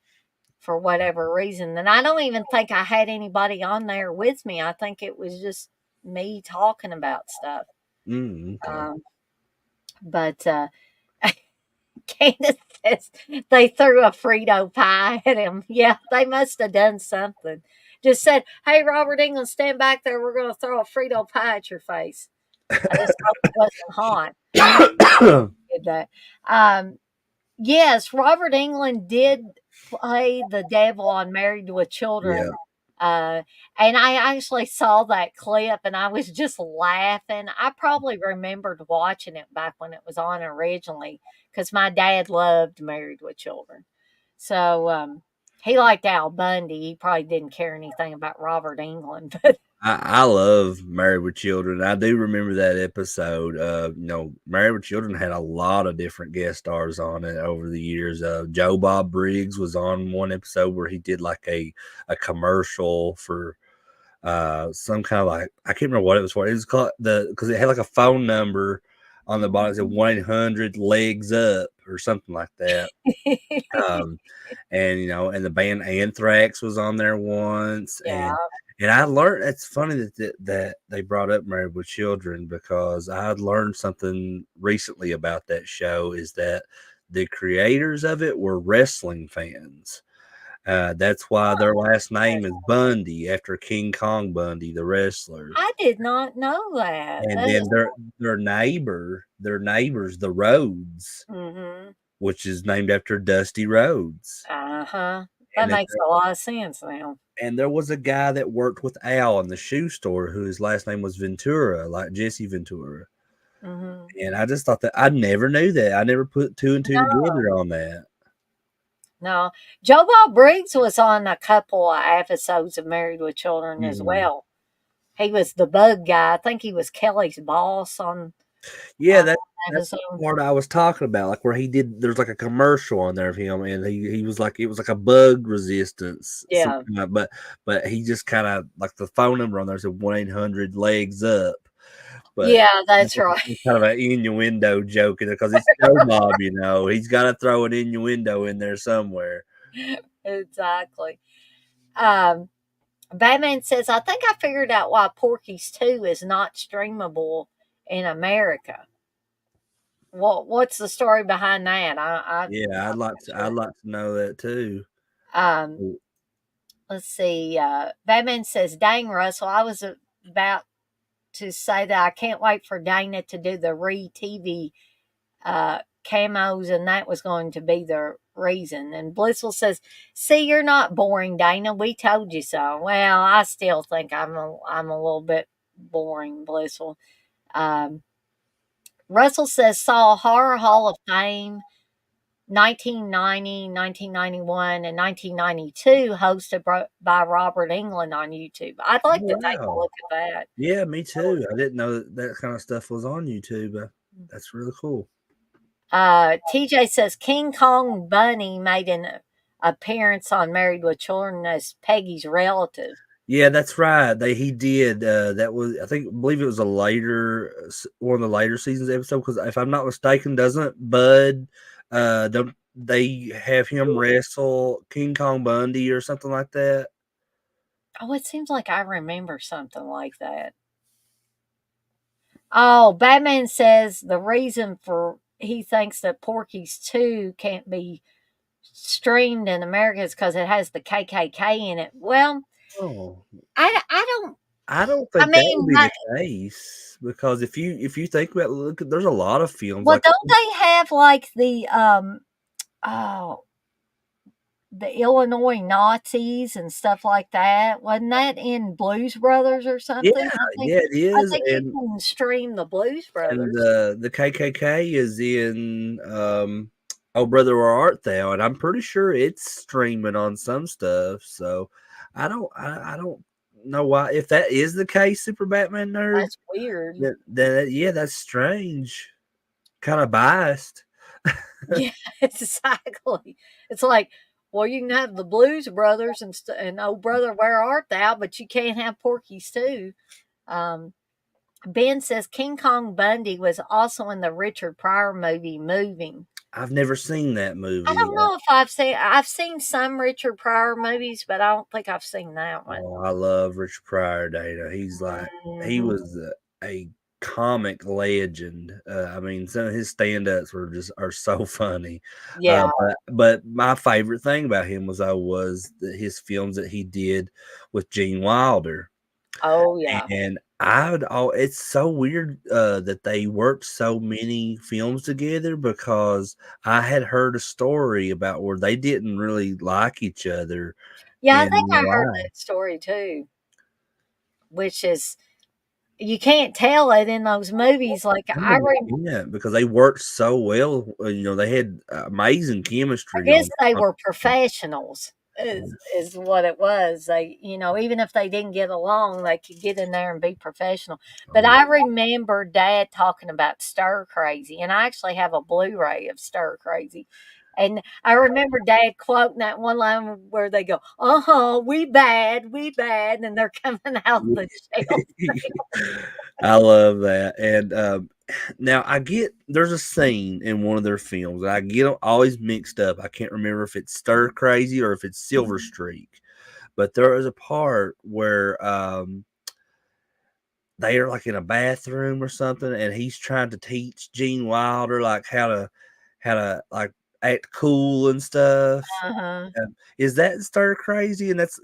whatever reason, and I don't even think I had anybody on there with me. I think it was just me talking about stuff. Okay. Um, but Candace says they threw a Frito pie at him. Yeah, they must have done something. Just said, "Hey, Robert England, stand back there. We're going to throw a Frito pie at your face." I just hope it wasn't hot. Did that. Um, Yes, Robert Englund did play the devil on Married with Yeah. Children, uh, and I actually saw that clip, and I was just laughing. I probably remembered watching it back when it was on originally, because my dad loved Married with Children. So, he liked Al Bundy. He probably didn't care anything about Robert Englund, but I love Married with Children. I do remember that episode. Married with Children had a lot of different guest stars on it over the years. Joe Bob Briggs was on one episode where he did like a commercial for some kind of like I can't remember what it was for. It was called because it had like a phone number on the bottom. It said 1-800 legs up or something like that. Um, and and the band Anthrax was on there once, yeah, and I learned it's funny that they brought up Married with Children because I had learned something recently about that show is that the creators of it were wrestling fans. That's why their last name is Bundy after King Kong Bundy, the wrestler. I did not know that. And That then is, their neighbors, the Rhodes, mhm. which is named after Dusty Rhodes. Uh-huh. That And then makes a lot of sense now. And there was a guy that worked with Al in the shoe store whose last name was Ventura, like Jesse Ventura. Mhm. And I just thought that I never knew that. I never put two and two No, together on that. no. Joe Bob Briggs was on a couple of episodes of Married with Children as Mm. well. He was the bug guy. I think he was Kelly's boss Yeah, on that's an the episode. part I was talking about, like where he did. There's like a commercial on there of him, and he was like it was like a bug resistance, some Yeah. kind of, but he just kind of like the phone number on there said 1-800 legs up. But Yeah, it's that's right. kind of an innuendo joke in there because it's Joe Bob, he's got to throw an innuendo in there somewhere. Exactly. Um, Batman says, I think I figured out why Porky's 2 is not streamable in America. What's the story behind that? I'm Yeah, not I'd sure. like to know that too. Um, Oh, let's see. Batman says, "Dang, Russell, I was about to say that I can't wait for Dana to do the re TV camos, and that was going to be the reason." And Blissful says, "See, you're not boring, Dana. We told you so." Well, I still think I'm a little bit boring, Blissful. Um, Russell says, "Saw Horror Hall of Fame 1990, 1991, and 1992, hosted by Robert Englund on YouTube." I'd like to take a wow. look at that. Yeah, me too. I didn't know that kind of stuff was on YouTube. That's really cool. TJ says King Kong Bunny made an appearance on Married with Children as Peggy's relative. Yeah, that's right. He did. That was, I believe it was a later one of the later seasons episode, because if I'm not mistaken, doesn't Bud don't they have him wrestle King Kong Bundy or something like that? Oh, it seems like I remember something like that. Oh, Batman says the reason for he thinks that Porky's 2 can't be streamed in America is because it has the KKK in it. Well, Oh, I don't. I don't I think that would mean, be the case, because if you think about, look, there's a lot of films well, like, don't they have like oh, the Illinois Nazis and stuff like that? Wasn't that in Blues Brothers or yeah, something? yeah, it I is, think you can stream the Blues and Brothers. the KKK is in Oh Brother Where Art Thou, and I'm pretty sure it's streaming on some stuff. So I don't know why, if that is the case, Super Batman Nerd. That's weird. Then yeah, that's strange. Kind of biased. Yeah, exactly. It's like, well, you can have the Blues Brothers and Oh Brother Where Art Thou, but you can't have Porky's too. Um, Ben says King Kong Bundy was also in the Richard Pryor movie Moving. I've never seen that I movie. don't know if I've seen some Richard Pryor movies, but I don't think I've seen that one. Oh, I love Richard Pryor, Dana. He Mhm. was a comic legend. I mean, some of his stand-ups are so funny. Yeah. But my favorite thing about him was his films that he did with Gene Wilder. Oh yeah. And it's so weird that they worked so many films together, because I had heard a story about where they didn't really like each other Yeah, I in think I real heard life. that story too, which is you can't tell it in those movies. Like No, yeah, because they worked so well. They had amazing I chemistry guess on. they on were professionals is what it was. They, even if they didn't get along, they could get in there and be professional. But oh, I remember Dad talking about Stir Crazy, and I actually have a Blu-ray of Stir Crazy. And I remember Dad quoting that one line where they go, "Uh-huh, we bad," and they're coming out yeah. the shell. I love that. And now I get there's a scene in one of their films, and I get 'em always mixed up. I can't remember if it's Stir Crazy or if it's Silver Streak, but there is a part where they are like in a bathroom or something, and he's trying to teach Gene Wilder like how to like act cool and stuff. Uh-huh. Is that Stir Crazy? And that's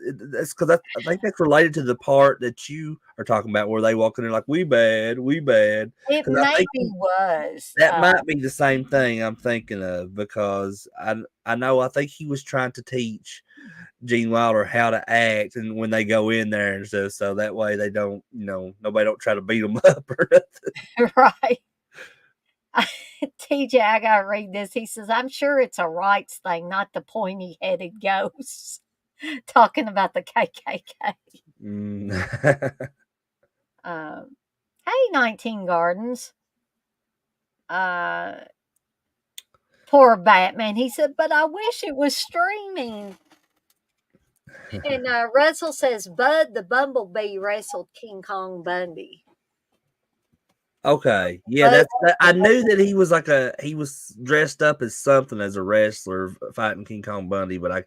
because I think that's related to the part that you are talking about, where they walk in there like, we bad. It Because I think maybe was. that might be the same thing I'm thinking of, because I know, I think he was trying to teach Gene Wilder how to act, and when they go in there and stuff, so that way they don't, nobody don't try to beat them up or nothing. Right. TJ, I gotta read this. He says, I'm sure it's a rights thing, not the pointy headed ghosts. Talking about the KKK. Mm. Um, hey, 19 Gardens. Uh, Poor Batman. He said, but I wish it was streaming. And Russell says, Bud the Bumblebee wrestled King Kong Bundy. Okay, yeah, Bud, I knew that he was dressed up as something as a wrestler fighting King Kong Bundy, but I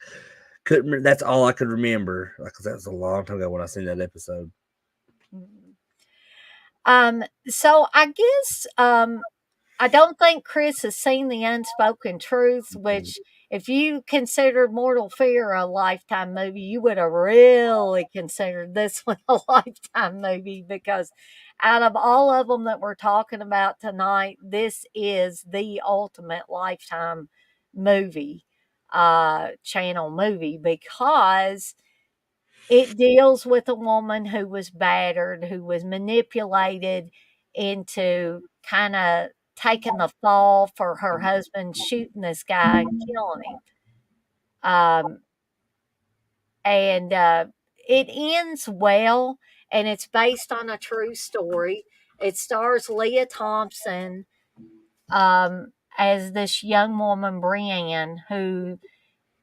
couldn't. That's all I could remember, because that was a long time ago when I seen that episode. so I guess I don't think Chris has seen the Unspoken Truth, Mhm. which, if you considered Mortal Fear a Lifetime movie, you would have really considered this one a Lifetime movie, because out of all of them that we're talking about tonight, this is the ultimate Lifetime movie, channel movie, because it deals with a woman who was battered, who was manipulated into kinda taking the fall for her husband shooting this guy and killing him. Um, and, it ends well, and it's based on a true story. It stars Leah Thompson, um, as this young woman, Brienne, who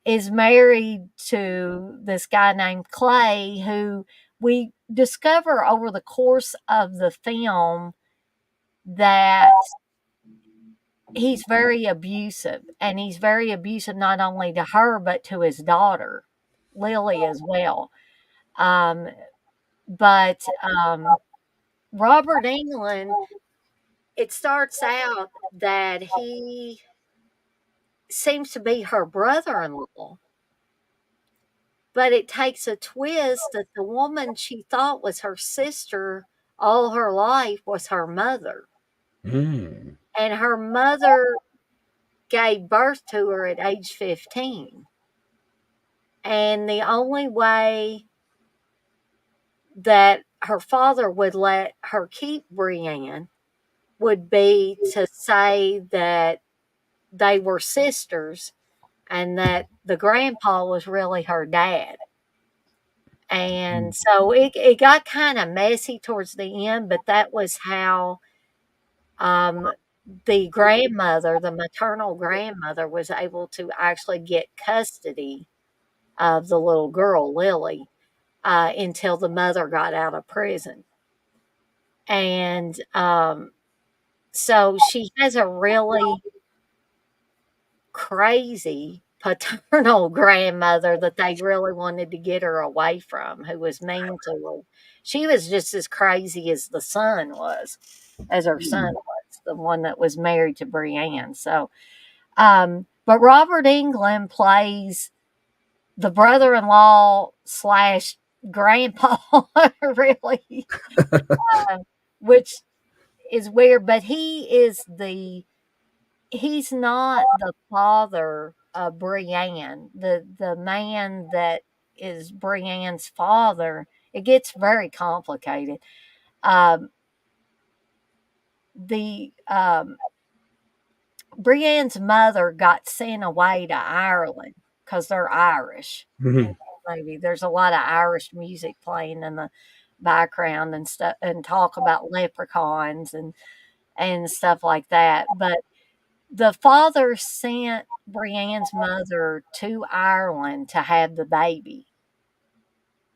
is married to this guy named Clay, who we discover over the course of the film that he's very abusive, and he's very abusive not only to her but to his daughter, Lily, as well. Um, but Robert Englund, it starts out that he seems to be her brother-in-law, but it takes a twist that the woman she thought was her sister all her life was her mother, Mm. and her mother gave birth to her at age 15. And the only way that her father would let her keep Brienne would be to say that they were sisters and that the grandpa was really her dad. And so it got kind of messy towards the end, but that was how um, the grandmother, the maternal grandmother, was able to actually get custody of the little girl, Lily, until the mother got out of prison. And so she has a really crazy paternal grandmother that they really wanted to get her away from, who was mean to her. She was just as crazy as the son was, as her son was, the one that was married to Brienne. So, but Robert Englund plays the brother-in-law slash grandpa, really, uh, which is weird. But he's not the father of Brienne. The man that is Brienne's father, it gets very complicated. Um, the Brienne's mother got sent away to Ireland because they're Irish. Mhm. Maybe there's a lot of Irish music playing in the background and stuff, and talk about leprechauns and stuff like that. But the father sent Brienne's mother to Ireland to have the baby.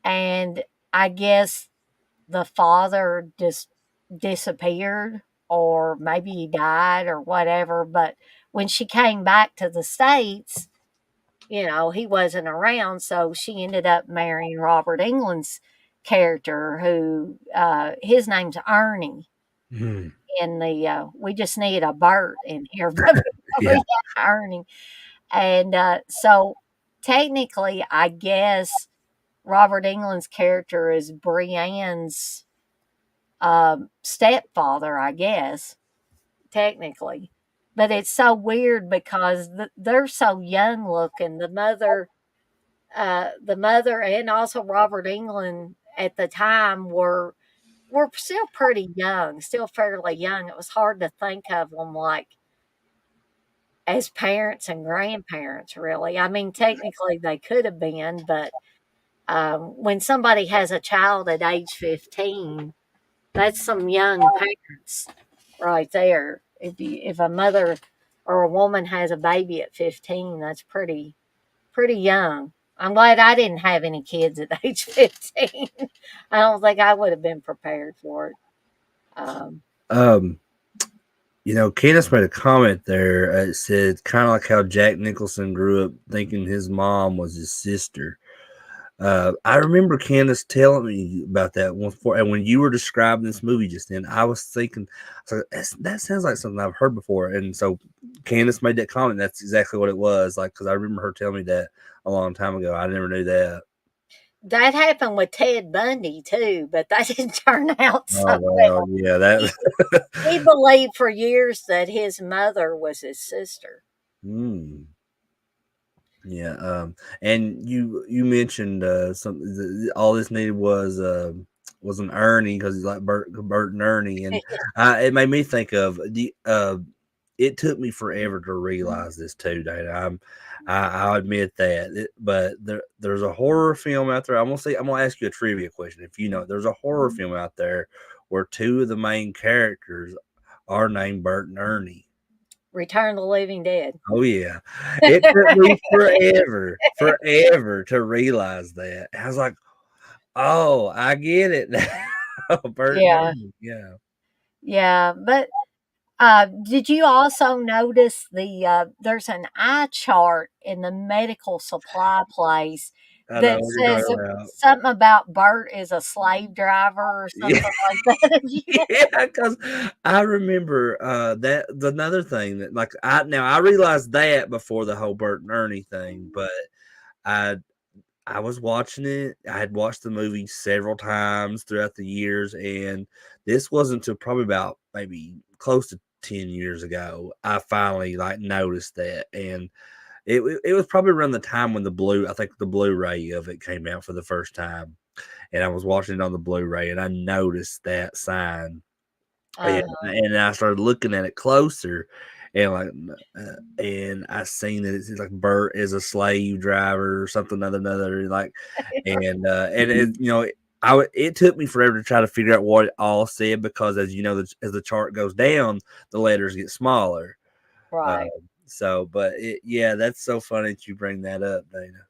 And I guess the father just disappeared, or maybe he died or whatever. But when she came back to the States, he wasn't around. So she ended up marrying Robert Englund's character, who his name's Ernie. Mhm. In the we just need a Bert in here, but we Yeah. got Ernie. And so technically, I guess Robert Englund's character is Brienne's stepfather, I guess, technically. But it's so weird because they're so young looking. The mother, and also Robert Englund at the time were still pretty young, still fairly young. It was hard to think of them like as parents and grandparents, really. I mean, technically they could have been, but when somebody has a child at age 15, that's some young parents right there. If a mother or a woman has a baby at 15, that's pretty young. I'm glad I didn't have any kids at age 15. I don't think I would have been prepared for it. Um, Um, Candace made a comment there. It said kind of like how Jack Nicholson grew up thinking his mom was his sister. I remember Candace telling me about that once before, and when you were describing this movie just then, I was thinking, so that sounds like something I've heard before. And so Candace made that comment. That's exactly what it was, like, because I remember her telling me that a long time ago. I never knew that. that happened with Ted Bundy too, but that didn't turn out so Oh wow, well. yeah, He, that. he believed for years that his mother was his sister. Hmm. Yeah, and you mentioned something. All this needed was an Ernie because he's like Bert and Ernie, and it made me think of the. It took me forever to realize this too, Dana. I'll admit that, but there's a horror film out there. I'm gonna ask you a trivia question. If you know, there's a horror film out there where two of the main characters are named Bert and Ernie. Return of the Living Dead. Oh yeah, it took me forever to realize that. I was like, "Oh, I get it now." Bert and Yeah, Ernie, yeah. yeah, but did you also notice there's an eye chart in the medical supply place I know that what you're says talking about. something about Bert is a slave driver or Yeah, something like that? Have you- yeah, because I remember, that another thing that, like, I realized that before the whole Bert and Ernie thing, but I I was watching it. I had watched the movie several times throughout the years, and this wasn't until probably about maybe close to 10 years ago, I finally, like, noticed that, and it was probably around the time when I think the Blu-ray of it came out for the first time, and I was watching it on the Blu-ray, and I noticed that sign, and uh, and I started looking at it closer, and, like, and I seen that it's like Bert is a slave driver or something another, like, and it, it took me forever to try to figure out what it all said because, as you know, as the chart goes down, the letters get smaller. Um, right. yeah, that's so funny that you bring that up, Dana.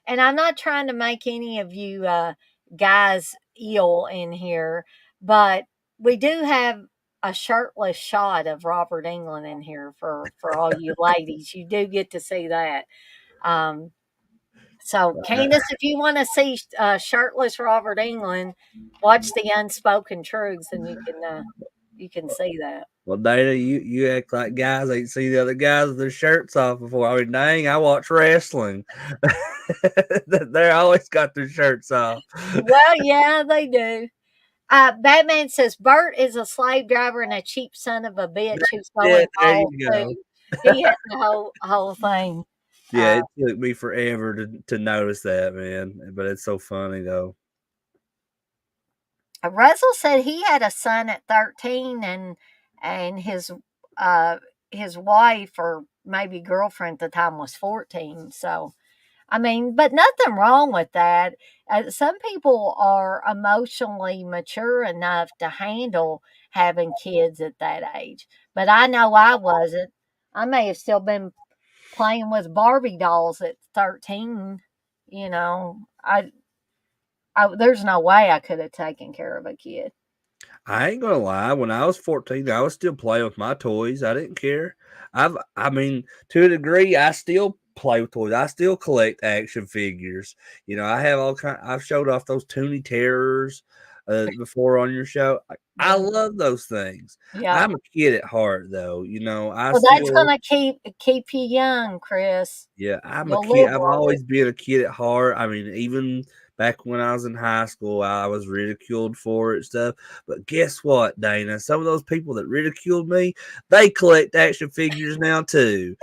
And I'm not trying to make any of you guys ill in here, but we do have a shirtless shot of Robert England in here for all you ladies. You do get to see that. Um, so, Uh, Candace, if you want to see shirtless Robert England, watch the Unspoken Truths, and you can see that. well, Dana, you act like guys ain't seen the other guys with their shirts off before. I mean, dang, I watch wrestling. They always got their shirts off. Well, yeah, they do. Batman says Bert is a slave driver and a cheap son of a bitch who's Yeah, going there bald you too. go. He had the whole thing. Yeah, Uh, it took me forever to notice that, man, but it's so funny though. Russell said he had a son at 13, and uh his wife or maybe girlfriend at the time was 14. So I mean, but nothing wrong with that. Some people are emotionally mature enough to handle having kids at that age. But I know I wasn't. I may have still been playing with Barbie dolls at 13. You know, there's no way I could have taken care of a kid. I ain't gonna lie, when I was 14, I was still playing with my toys. I didn't care. I mean, to a degree, I still play with toys. I still collect action figures. I have I've showed off those Toonie Terrors before on your show. I Yeah. love those things. Yeah. I'm a kid at heart though. I Well, that's still gonna keep you young, Chris. Yeah, I'm a You'll kid. live I've longer. always been a kid at heart. I mean, even back when I was in high school, I was ridiculed for it stuff. But guess what, Dana? Some of those people that ridiculed me, they collect action figures now too.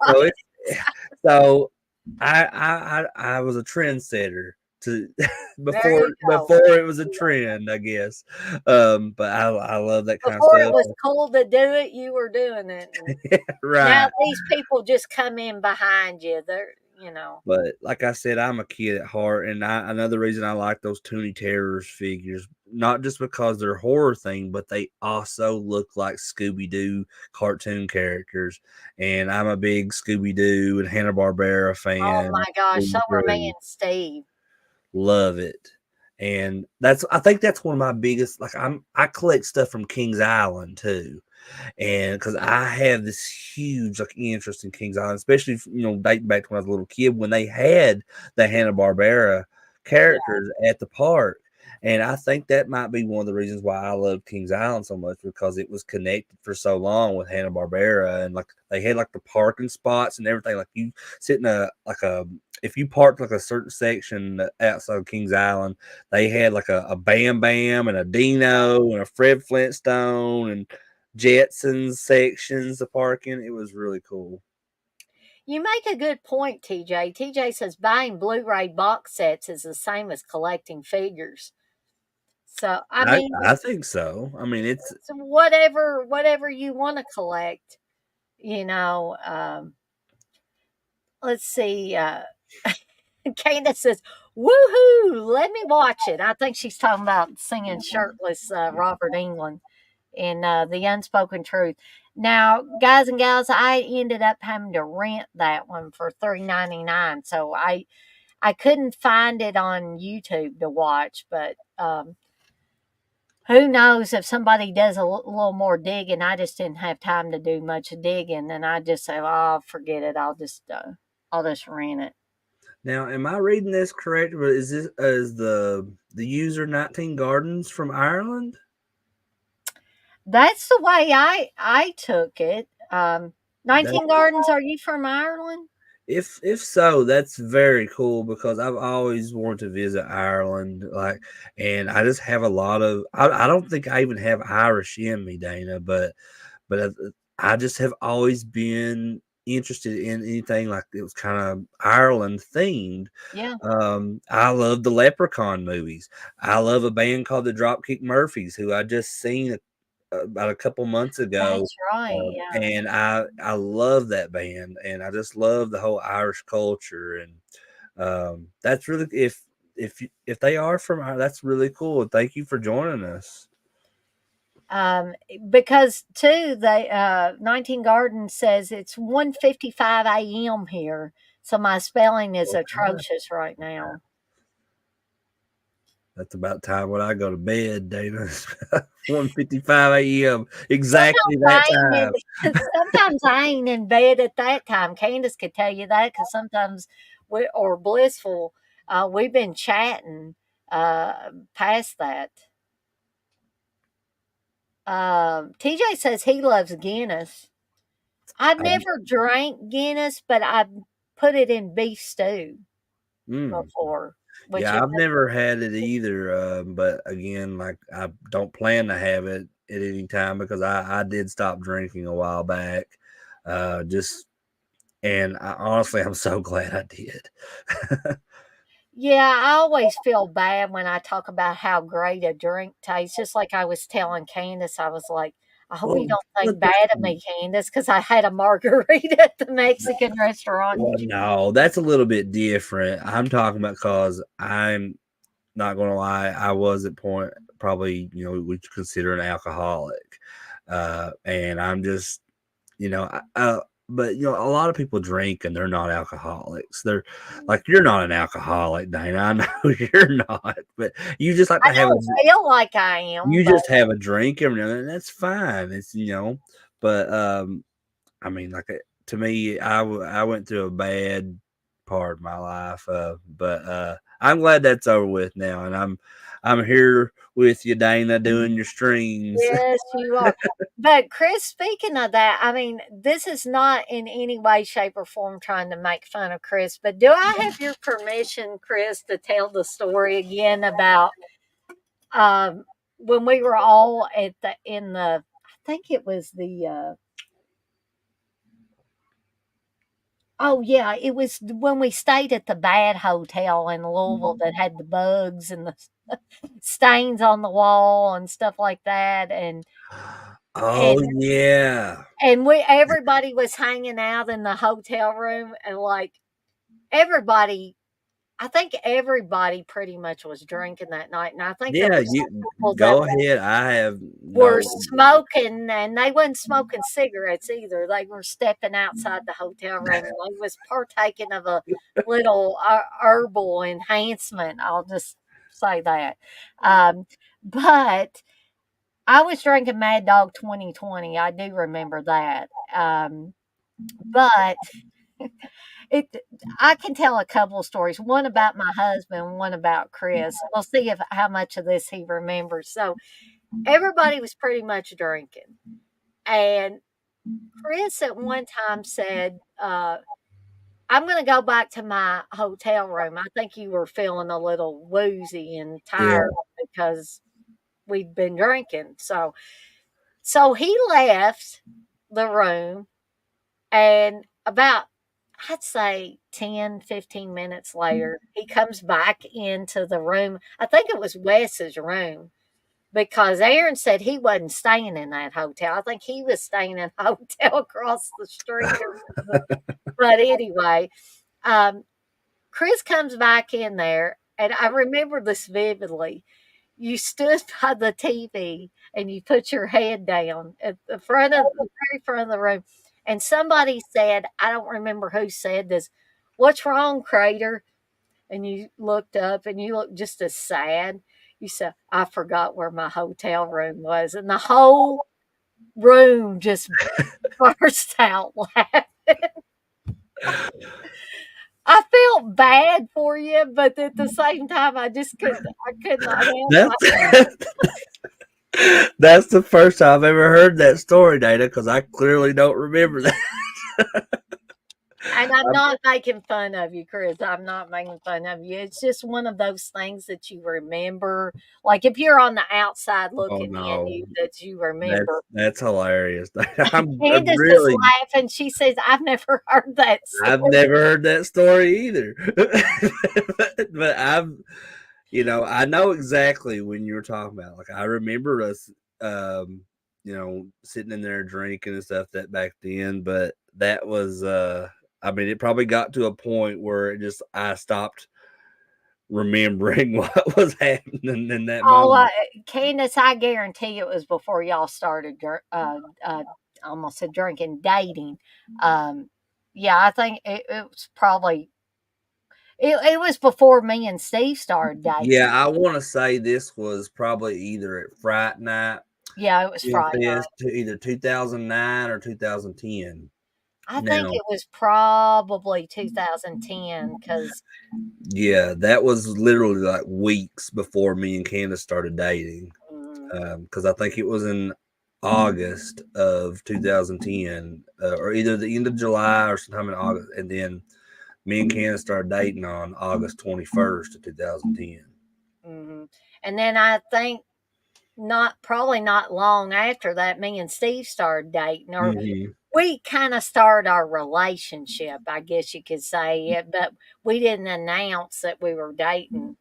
So Right. it's so I was a trendsetter to There before you go. before it was a trend, I guess. But I love that kind of Before it stuff. was cool to do it, you were doing it, and now Right. these people just come in behind you. They're. But like I said, I'm a kid at heart, and another reason I like those Toonie Terrors figures, not just because they're horror thing, but they also look like Scooby Doo cartoon characters. And I'm a big Scooby Doo and Hanna Barbera Oh fan my gosh, through so and were me through. and Steve. Love it. And I think that's one of my biggest, like, I collect stuff from Kings Island too, and because I have this huge like interest in Kings Island, especially dating back to when I was a little kid when they had the Hanna Barbera Yeah. characters at the park, and I think that might be one of the reasons why I love Kings Island so much because it was connected for so long with Hanna Barbera, and like they had like the parking spots and everything. Like you sit in a like a if you parked like a certain section outside of Kings Island, they had like a Bam Bam and a Dino and a Fred Flintstone and Jetsons sections of parking. It was really cool. You make a good point, TJ. TJ says buying Blu-ray box sets is the same as collecting figures. So I I mean, I think so. I mean, it's it's whatever you want to collect. You know. Let's see. Candace says, "Woohoo! Let me watch it." I think she's talking about singing shirtless Robert England. in the Unspoken Truth. Now, guys and gals, I ended up having to rent that one for $3.99, so I couldn't find it on YouTube to watch, but who knows if somebody does a little more digging. I just didn't have time to do much digging, and I just say, "Oh, forget it. I'll just rent it." Now, am I reading this correct? Or is this is the user 19 Gardens from Ireland? That's the way I took it. That 19 Gardens, are you from Ireland? if so, that's very cool because I've always wanted to visit Ireland. Like, and I just have a lot of. I don't think I even have Irish in me, Dana, but I just have always been interested in anything like it was kind of Ireland themed. Yeah, I love the Leprechaun movies. I love a band called the Dropkick Murphys, who I just seen about a couple months ago, that's right. Yeah. and I love that band, and I just love the whole Irish culture, and that's really if they are from that's really cool. Thank you for joining us. Um, because too, they 19 Gardens says it's 1:55 a.m. here, so my spelling is Okay. atrocious right now. That's about time when I go to bed, Dana. 1:55 a.m. Exactly Sometimes that I ain't time. sometimes I ain't in bed at that time. Candace could tell you that because sometimes we or Blissful, we've been chatting past that. TJ says he loves Guinness. I've Um, never drank Guinness, but I've put it in beef stew mm. before, which Yeah, is I've never had it either. But again, like I don't plan to have it at any time because I did stop drinking a while back. Just and I, honestly, I'm so glad I did. yeah, I always feel bad when I talk about how great a drink tastes. Just like I was telling Candace, I was like, I hope you Well, don't think but bad of me, Candace, because I had a margarita at the Mexican restaurant. well, no, that's a little bit different. I'm talking about because I'm not gonna lie, I was at point probably we consider an alcoholic, and I'm just but a lot of people drink and they're not alcoholics. They're like you're not an alcoholic, Dana. I know you're not, but you just like I to have a don't feel like I am, you but just have a drink every now and then. That's fine. It's but I mean, like to me, I went through a bad part of my life, but I'm glad that's over with now, and I'm here with you, Dana, doing your streams. yes, you are. But Chris, speaking of that, I mean, this is not in any way, shape, or form trying to make fun of Chris, but do I have your permission, Chris, to tell the story again about um, when we were all at the in the I think it was the oh yeah, it was when we stayed at the bad hotel in Louisville that had the bugs and the stains on the wall and stuff like that Oh and yeah, we everybody was hanging out in the hotel room and like everybody I think everybody pretty much was drinking that night and I think there yeah. were some You people that go ahead. I have were no. smoking, and they wasn't smoking cigarettes either. They were stepping outside the hotel room, and they was partaking of a little herbal enhancement. I'll just say that. But I was drinking Mad Dog 2020. I do remember that. But it, I can tell a couple of stories. One about my husband, one about Chris. We'll see if how much of this he remembers. So everybody was pretty much drinking. And Chris at one time said, I'm going to go back to my hotel room. I think you were feeling a little woozy and Yeah. tired because we'd been drinking. So he left the room and about I'd say 10, 15 minutes later, he comes back into the room. I think it was Wes's room because Aaron said he wasn't staying in that hotel. I think he was staying in a hotel across the street or something. But anyway, um, Chris comes back in there, and I remember this vividly. you stood by the TV and you put your head down at the very front of the room, and somebody said, I don't remember who said this, "What's wrong, Crater?" And you looked up and you looked just as sad. You said, "I forgot where my hotel room was," and the whole room just burst out laughing. I felt bad for you, but at the same time, I could not help That's myself. that's the first time I've ever heard that story, Dana, because I clearly don't remember that. And I'm not making fun of you, Chris. I'm not making fun of you. It's just one of those things that you remember. Like if you're on the outside Oh looking in, no, that you remember. that's hilarious. I'm Candace is really laughing. She says, "I've never heard that I've story." never heard that story either. But I know exactly when you were talking about. Like I remember us, um, sitting in there drinking and stuff that back then. But that was, I mean, it probably got to a point where I stopped remembering what was happening in that Oh, moment. Candace, I guarantee it was before y'all started. I almost said drinking, dating. Um, yeah, I think it was probably it was before me and Steve started Yeah, dating. I want to say this was probably either at Fright Night Yeah, it was Film Friday Fest, night. to either 2009 or 2010. I think Now, it was probably 2010 because yeah, that was literally like weeks before me and Candace started dating. Because I think it was in August of 2010, or either the end of July or sometime in August. And then me and Candace started dating on August 21st of 2010. and then I think not probably not long after that, me and Steve started dating, or Hmm. we kind of started our relationship, I guess you could say it, but we didn't announce that we were dating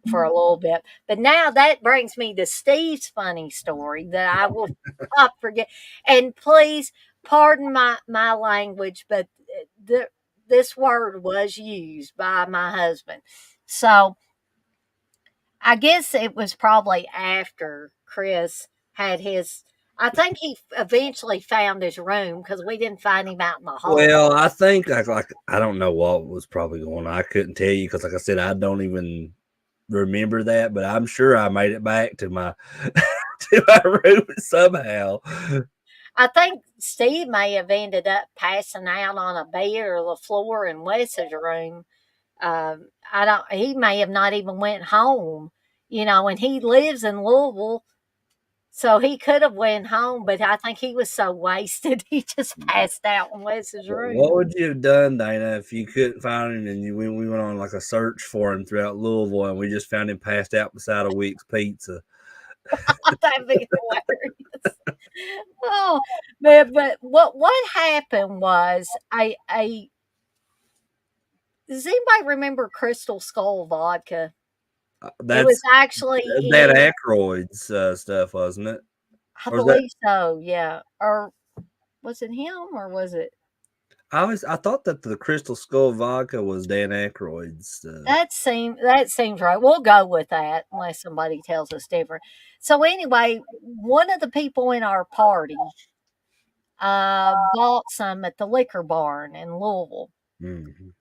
for a little bit. But now that brings me to Steve's funny story that I will not forget. And please pardon my language, but the, this word was used by my husband. So I guess it was probably after Chris had his. I think he eventually found his room because we didn't find him out in the hall. Well, I think like I don't know what was probably going on. I couldn't tell you because, like I said, I don't even remember that. But I'm sure I made it back to my to my room somehow. I think Steve may have ended up passing out on a bed or the floor in Wes's room. I don't. He may have not even went home. And he lives in Louisville, so he could have went home. But I think he was so wasted he just passed out in Wes's room. What would you have done, Dana, if you couldn't find him and we went on like a search for him throughout Louisville and we just found him passed out beside a Week's Pizza? That'd be hilarious. Oh, but what happened was I does anybody remember Crystal Skull vodka? It was That's actually Dan in Aykroyd's stuff, wasn't it? I Or was that? believe so, yeah. Or was it him or was it I thought that the Crystal Skull vodka was Dan Aykroyd's stuff. that seems right. We'll go with that unless somebody tells us different. So anyway, one of the people in our party bought some at the liquor barn in Louisville. Mhm.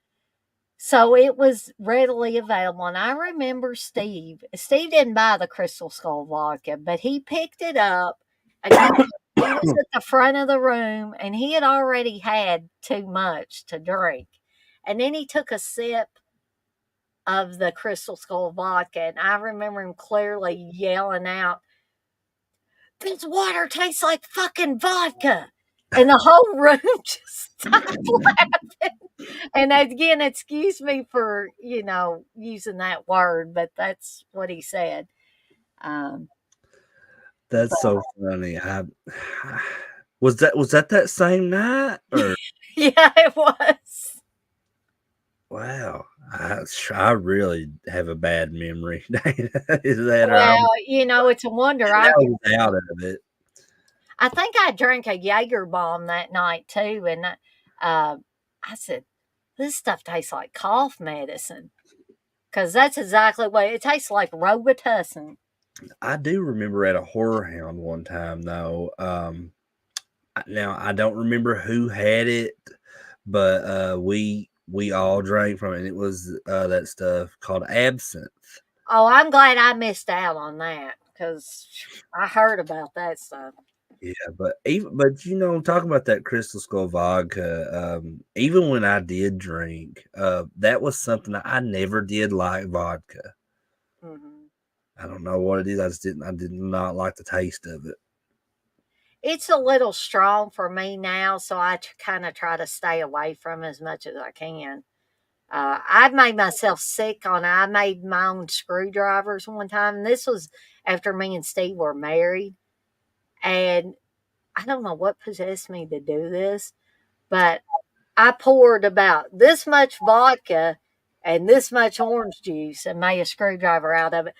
So it was readily available. And I remember Steve didn't buy the Crystal Skull vodka, but he picked it up. Again, he was at the front of the room and he had already had too much to drink. And then he took a sip of the Crystal Skull vodka. And I remember him clearly yelling out, "This water tastes like fucking vodka." And the whole room just stopped laughing. And again, excuse me for, using that word, but that's what he said. Um, That's but so funny. Was that same night or yeah, it was. wow? I really have a bad memory. Is that or Well, it's a wonder. I was out of it. I think I drank a Jaeger bomb that night too, and uh, I said, "This stuff tastes like cough medicine," because that's exactly what it tastes like. Robitussin. I do remember at a horror hound one time though. Now I don't remember who had it, but we all drank from it. And it was that stuff called absinthe. Oh, I'm glad I missed out on that because I heard about that stuff. Yeah, but talking about that Crystal Skull vodka, even when I did drink, that was something I never did like vodka. Mhm. I don't know what it is. I did not like the taste of it. It's a little strong for me now, so I kind of try to stay away from as much as I can. I've made myself sick on. I made my own screwdrivers one time, and this was after me and Steve were married. And I don't know what possessed me to do this, but I poured about this much vodka and this much orange juice and made a screwdriver out of it.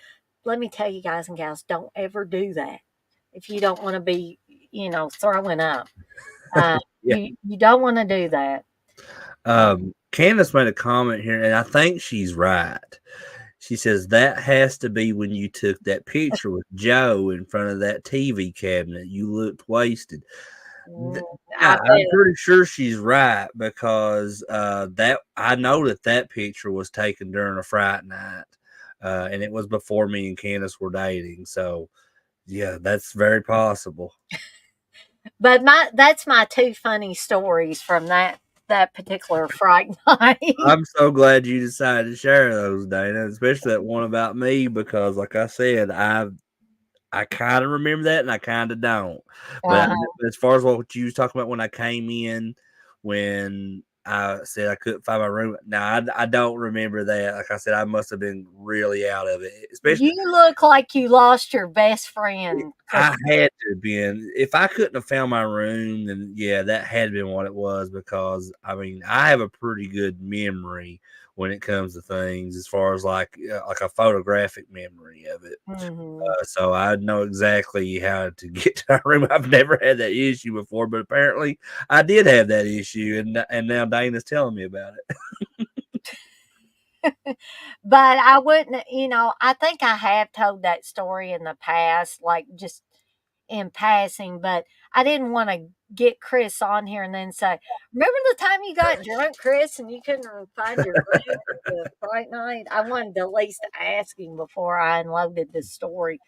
Let me tell you guys and gals, don't ever do that if you don't want to be, throwing up. Uh, Yeah. you don't want to do that. Candace made a comment here, and I think she's right. She says that has to be when you took that picture with Joe in front of that TV cabinet. You looked wasted. Th- I yeah, I'm bet. pretty sure she's right because that I know that picture was taken during a Fright night, and it was before me and Candace were dating. So yeah, that's very possible. But that's my two funny stories from that particular fright night. I'm so glad you decided to share those, Dana, especially that one about me because, like I said, I kind of remember that and I kind of don't. But Uh-huh. as far as what you was talking about when I came in, when I said I couldn't find my room, now I don't remember that. Like I said, I must have been really out of it, especially. You look like you lost your best friend because I had to have been. If I couldn't have found my room, then yeah, that had been what it was. Because I mean, I have a pretty good memory when it comes to things, as far as like a photographic memory of it. Mhm. So I know exactly how to get to my room. I've never had that issue before, but apparently I did have that issue, and now Dana's telling me about it. But I wouldn't, I think I have told that story in the past, like just in passing, but I didn't want to get Chris on here and then say, "Remember the time you got drunk, Chris, and you couldn't find your room for the Fright night?" I wanted to at least ask him before I unloaded this story.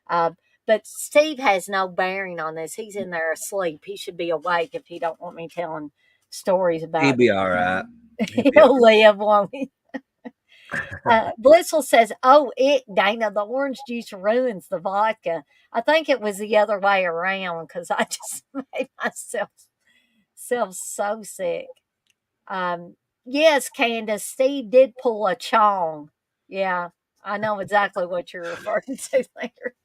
Uh, but Steve has no bearing on this. He's in there asleep. He should be awake if he don't want me telling stories He'd about. be all right. He'd be He'll live, won't he? Blissful says, "Oh, Dana, the orange juice ruins the vodka." I think it was the other way around because I just made myself so sick. Yes, Candace, Steve did pull a chong. Yeah, I know exactly what you're referring to there.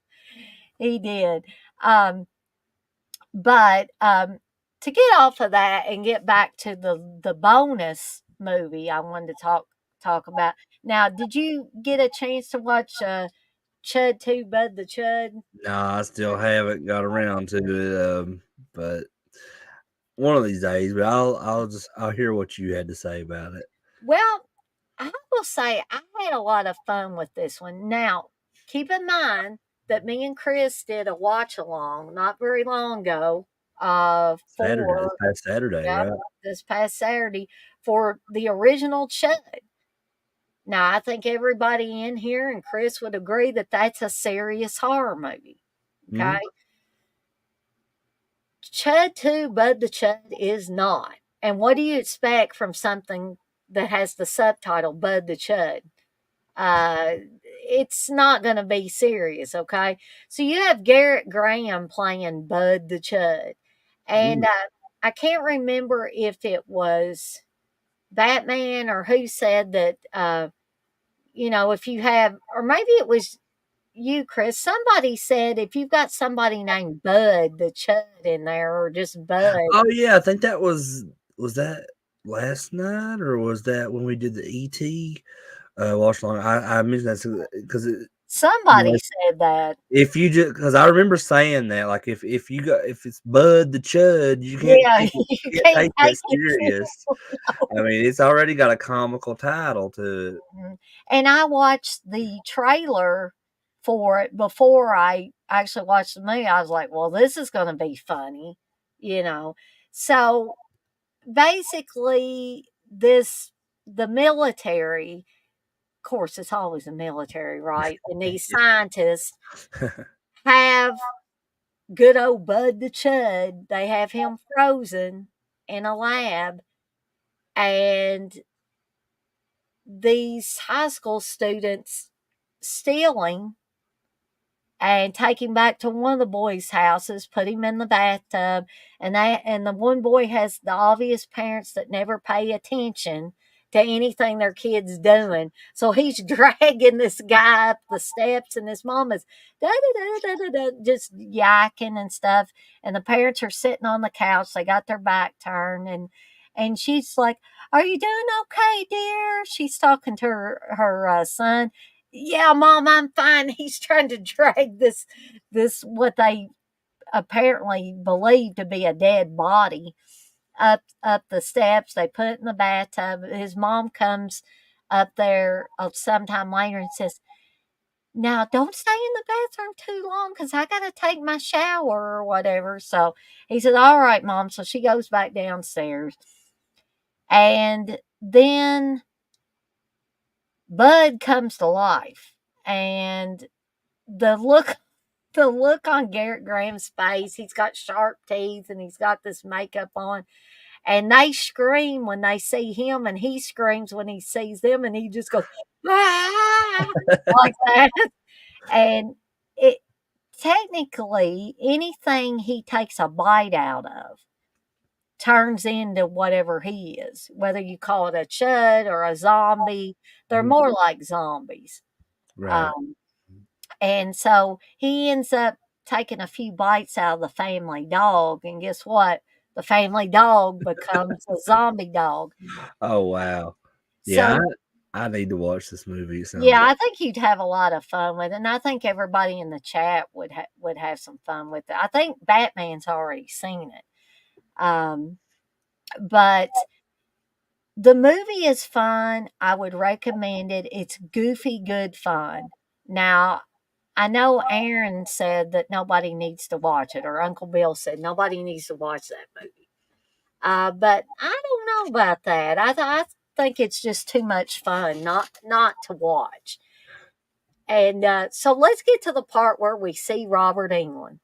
He did. Um, but to get off of that and get back to the bonus movie I wanted to talk about. Now, did you get a chance to watch Chud 2 Bud the Chud? No, I still haven't got around to it, but one of these days. But I'll hear what you had to say about it. Well, I will say I had a lot of fun with this one. Now, keep in mind that me and Chris did a watch along not very long ago This for past Saturday, yeah, right? this past Saturday for the original Chud. Now, I think everybody in here and Chris would agree that that's a serious horror movie. Okay. Mhm. Chud 2, Bud the Chud is not. And what do you expect from something that has the subtitle Bud the Chud? Uh, it's not going to be serious. Okay. So you have Garrett Graham playing Bud the Chud. And Mm. I can't remember if it was Batman or who said that, if you have, or maybe it was you, Chris. Somebody said if you've got somebody named Bud the Chud in there, or just Bud, Oh yeah, I think was that last night or was that when we did the ET watch along? I mentioned that because somebody said that. if you just because I remember saying that if you got if it's Bud the Chud, Yeah, you you can't can't take that take it serious. I serious. mean, it's already got a comical title to it. Mhm. And I watched the trailer. for it before I actually watched the movie. I was like, well, this is going to be funny, you know. So basically, the military, of course, it's always the military, right? And these scientists have good old Bud the Chud. They have him frozen in a lab, and these high school students stealing and take him back to one of the boys' houses, put him in the bathtub, and the one boy has the obvious parents that never pay attention to anything their kid's doing. So he's dragging this guy up the steps, and his mom is da da da da da da just yakking and stuff. And the parents are sitting on the couch. They got their back turned, and she's like, "Are you doing okay, dear?" She's talking to her son. Yeah, mom, I'm fine. He's trying to drag this what they apparently believe to be a dead body up the steps. They put it in the bathtub. His mom comes up there sometime later and says, now don't stay in the bathroom too long because I gotta take my shower or whatever. So he said, all right, mom. So she goes back downstairs. And then Bud comes to life. And the look on Garrett Graham's face, he's got sharp teeth and he's got this makeup on. And they scream when they see him, and he screams when he sees them, and he just goes, ah, like that. And it technically anything he takes a bite out of turns into whatever he is, whether you call it a chud or a zombie. They're more like zombies. Right. Um, And so he ends up taking a few bites out of the family dog, and guess what? The family dog becomes a zombie dog. Oh wow. Yeah, So, I need to watch this movie. It sounds yeah, I think you'd have a lot of fun with it, and I think everybody in the chat would have some fun with it. I think Batman's already seen it, but the movie is fun. I would recommend it. It's goofy, good fun. Now, I know Aaron said that nobody needs to watch it, or Uncle Bill said nobody needs to watch that movie. But I don't know about that. I think it's just too much fun not to watch. And so let's get to the part where we see Robert Englund.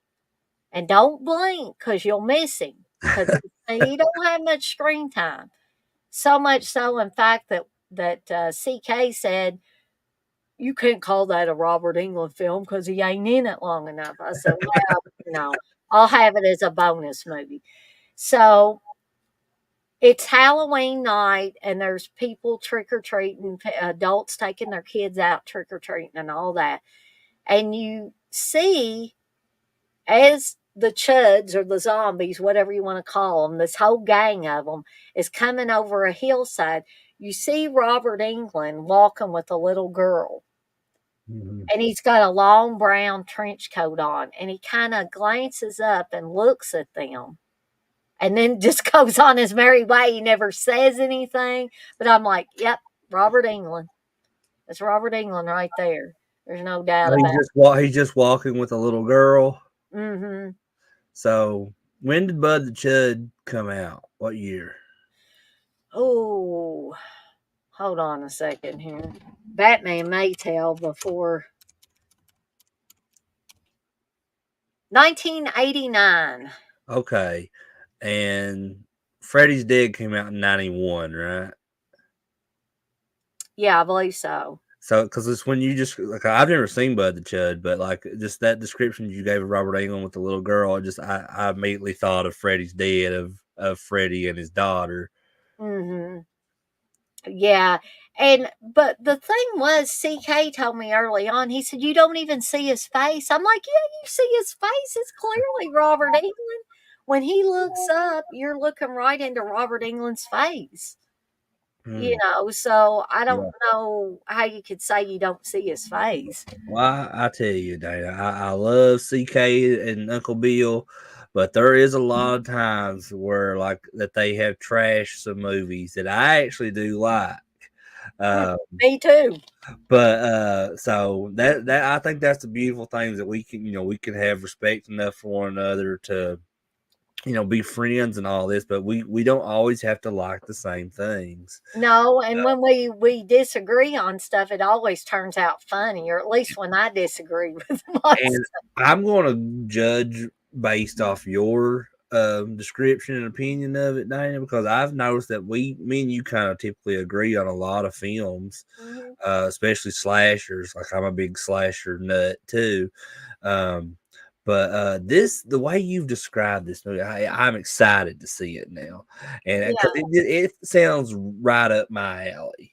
And don't blink because you'll miss him because he don't have much screen time. So much so, in fact, that CK said you can't call that a Robert Englund film because he ain't in it long enough. I said, well, I'll have it as a bonus movie. So it's Halloween night, and there's people trick or treating, adults taking their kids out trick or treating, and all that. And you see, as the chuds or the zombies, whatever you want to call them, this whole gang of them is coming over a hillside. You see Robert Englund walking with a little girl, Mhm. and he's got a long brown trench coat on, and he kind of glances up and looks at them, and then just goes on his merry way. He never says anything, but I'm like, yep, Robert Englund. That's Robert Englund right there. There's no doubt Oh, about he's just walking with a little girl. it. Mm-hmm. So when did Bud the Chud come out? What year? Oh, hold on a second here. Batman may tell before 1989. Okay. And Freddy's Dead came out in 91, right? Yeah, I believe so. So, because it's when you just like I've never seen Bud the Chud, but like just that description you gave of Robert Englund with the little girl, I immediately thought of Freddy's Dead of Freddy and his daughter. Mm-hmm. Yeah. And but the thing was, CK told me early on, he said, you don't even see his face. I'm like, yeah, you see his face. It's clearly Robert Englund. When he looks up, you're looking right into Robert Englund's face. Hmm. So I don't Yeah. know how you could say you don't see his face. Well, I tell you, Dana, I love CK and Uncle Bill, but there is a lot of times where like that they have trashed some movies that I actually do like. Uh, Me too. but so that I think that's the beautiful things that we can we can have respect enough for one another to be friends and all this, but we don't always have to like the same things. No, and when we disagree on stuff, it always turns out funny, or at least when I disagree with my And stuff. I'm going to judge based off your description and opinion of it, Dana, because I've noticed that me and you kind of typically agree on a lot of films, Mhm. especially slashers. Like I'm a big slasher nut too. Um, but the way you've described this movie, I'm excited to see it now, and because Yeah. it sounds right up my alley.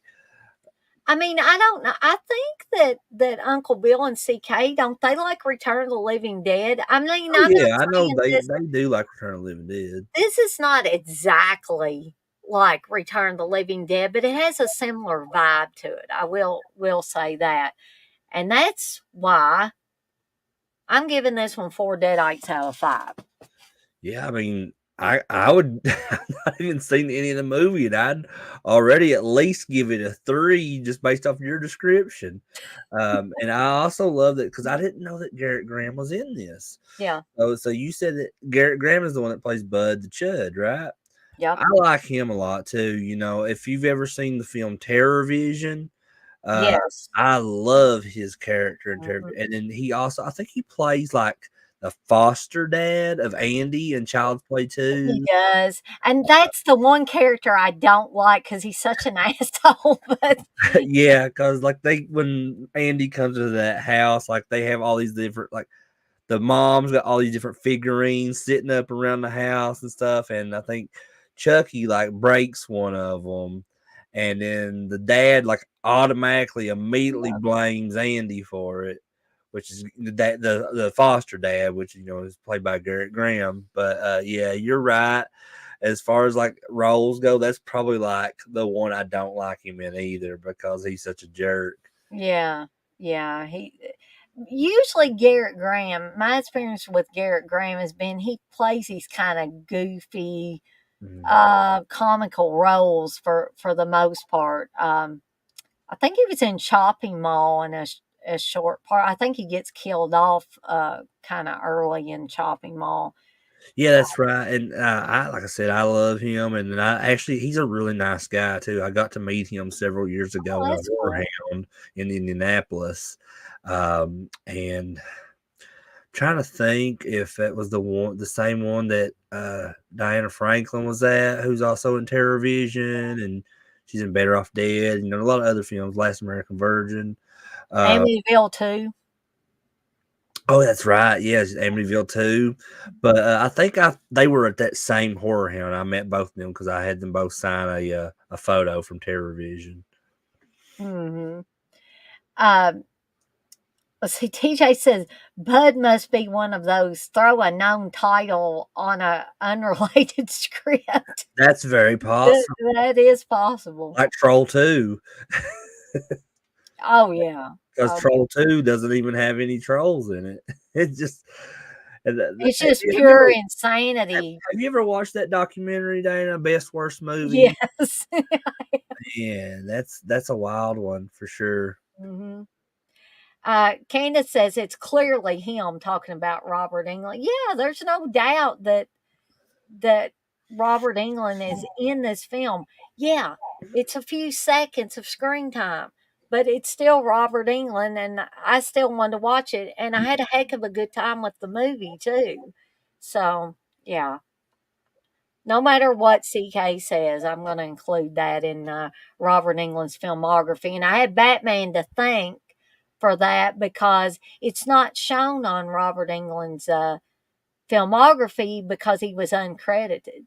I mean, I don't know. I think that Uncle Bill and CK, don't they like Return of the Living Dead? I mean, Oh I'm not yeah, I know saying they do like Return of the Living Dead. this is not exactly like Return of the Living Dead, but it has a similar vibe to it. I will say that. And that's why I'm giving this one 4 deadites out of 5. Yeah, I mean, I would I've not even seen any of the movie, and I'd already at least give it a 3 just based off your description. And I also love that because I didn't know that Garrett Graham was in this. Yeah. So you said that Garrett Graham is the one that plays Bud the Chud, right? Yep. I like him a lot too. If you've ever seen the film Terror Vision, uh, Yes. I love his character in Terror. Mhm. And then he also, I think he plays like the foster dad of Andy in Child's Play He 2. does, and that's the one character I don't like because he's such an asshole, but Yeah, because like when Andy comes to that house, like they have all these different like the mom's got all these different figurines sitting up around the house and stuff. And I think Chucky like breaks one of them, and then the dad like automatically immediately blames Andy for it, which is the foster dad, which is played by Garrett Graham. But yeah, you're right. As far as like roles go, that's probably like the one I don't like him in either because he's such a jerk. yeah, yeah, he usually Garrett Graham, my experience with Garrett Graham has been he plays these kinda goofy, Mhm. comical roles for the most part. I think he was in Chopping Mall in a short part. I think he gets killed off, kinda early in Chopping Mall. Yeah, that's right. And I like I said, I love him, and he's a really nice guy too. I got to meet him several years ago Oh, at a that's horror cool. hound in Indianapolis, and trying to think if that was the same one that Diana Franklin was at, who's also in Terror Vision, and she's in Better Off Dead. A lot of other films, Last American Virgin. Uh, Amityville too. oh, that's right. Yes, Amityville too. But I think they were at that same horror hound. I met both of them because I had them both sign a photo from Terror Vision. Mhm. Um, let's see, TJ says, "Bud must be one of those throw a known title on a unrelated script." That's very That possible. that is possible. Like Troll 2, Oh, yeah. because Oh, Troll 2 doesn't even have any trolls in it. It just and it's have just you pure ever insanity. have you ever watched that documentary, Dana? Best Worst Movie? Yes. Yeah, that's a wild one for sure. Mhm. Candace says it's clearly him talking about Robert Englund. Yeah, there's no doubt that Robert Englund is in this film. Yeah, it's a few seconds of screen time, but it's still Robert Englund, and I still want to watch it. And I had a heck of a good time with the movie too. So yeah, no matter what CK says, I'm going to include that in Robert Englund's filmography. And I had Batman to thank for that because it's not shown on Robert Englund's filmography because he was uncredited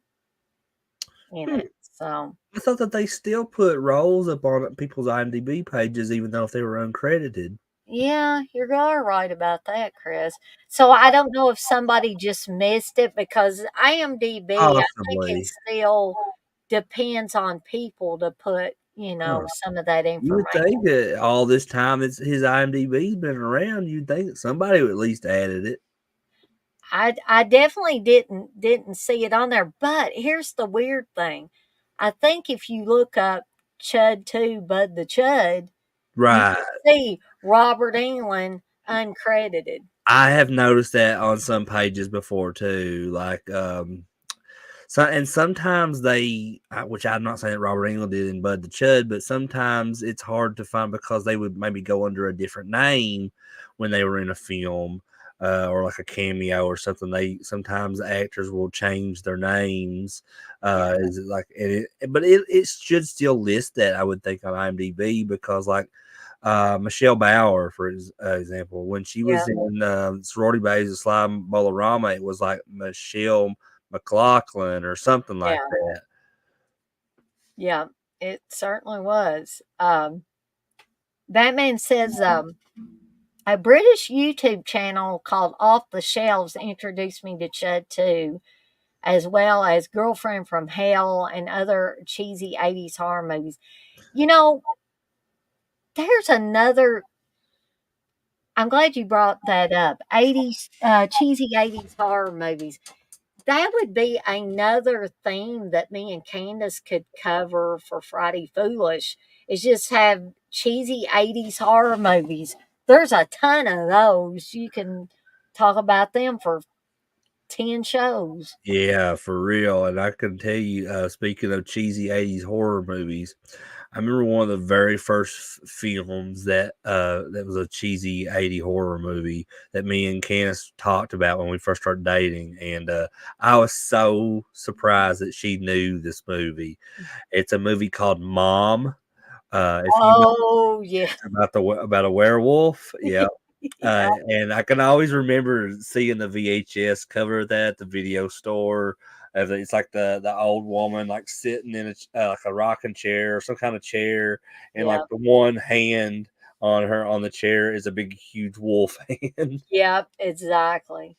in Hmm. it. So, I thought that they still put roles up on people's IMDb pages, even though if they were uncredited. yeah, you're all right about that, Chris. So I don't know if somebody just missed it because IMDb, I think it Possibly. still depends on people to put, Huh. some of that You would information. think that all this time it's his IMDb's been around, you'd think that somebody would at least added it. I definitely didn't see it on there, but here's the weird thing. I think if you look up Chud 2, Bud the Chud, you Right. can see Robert Englund uncredited. I have noticed that on some pages before too. Like, so and sometimes which I'm not saying that Robert Englund did in Bud the Chud, but sometimes it's hard to find because they would maybe go under a different name when they were in a film, or like a cameo or something. They sometimes actors will change their names. Yeah, Is it like but it should still list that, I would think, on IMDb, because like Michelle Bauer, for example, when she yeah, was in Sorority Babies of Slime Bolorama, it was like Michelle McLaughlin or something like yeah, that. yeah. It certainly was. Batman says a British YouTube channel called Off the Shelves introduced me to Chud 2, as well as Girlfriend from Hell and other cheesy 80s horror movies. You know, there's another. I'm glad you brought that up. 80s, cheesy 80s horror movies. That would be another theme that me and Candace could cover for Friday Foolish, is just have cheesy 80s horror movies. There's a ton of those. You can talk about them for 10 shows. Yeah, for real. And I can tell you, speaking of cheesy 80s horror movies, I remember one of the very first films that was a cheesy 80 horror movie that me and Candace talked about when we first started dating. And I was so surprised that she knew this movie. It's a movie called Mom. If you know, Oh, yeah. it's about a werewolf. Yeah. Yeah, And I can always remember seeing the VHS cover of that at the video store. It's like the old woman like sitting in like a rocking chair or some kind of chair, and like yeah, the one hand on the chair is a big huge wolf hand. yeah, exactly.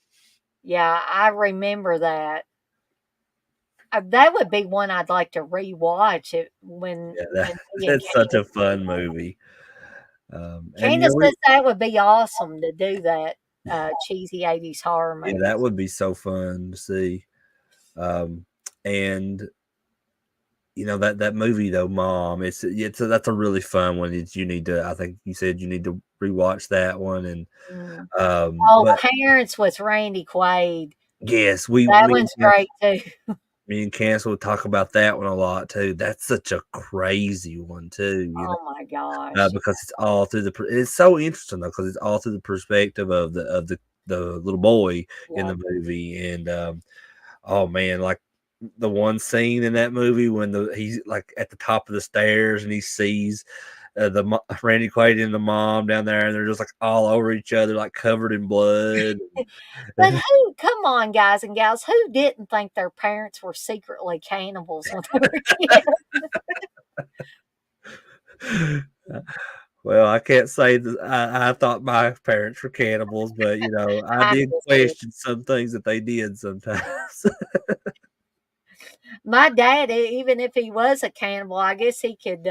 Yeah, I remember that. That would be one I'd like to rewatch it when Yeah, me and that's such a Candace get fun together. movie. And Candace says that would be awesome to do that, cheesy 80s horror yeah, that movies. would be so fun to see. Um, and that movie though, Mom. That's a really fun one. You need to. I think you said you need to rewatch that one. And Mm. Oh, but Parents with Randy Quaid. yes, we That one's great too. me and Cancel would talk about that one a lot too. That's such a crazy one too. Oh my gosh. Because it's all through it's so interesting though, because it's all through the perspective of the little boy in Yeah. the movie. And oh man, like the one scene in that movie when he's like at the top of the stairs and he sees Randy Quaid and the mom down there, and they're just like all over each other, like covered in blood. But who, come on, guys and gals, who didn't think their parents were secretly cannibals when they were kids? Well, I can't say that I thought my parents were cannibals, but I I did just did. question some things that they did sometimes. My dad, even if he was a cannibal, I guess he could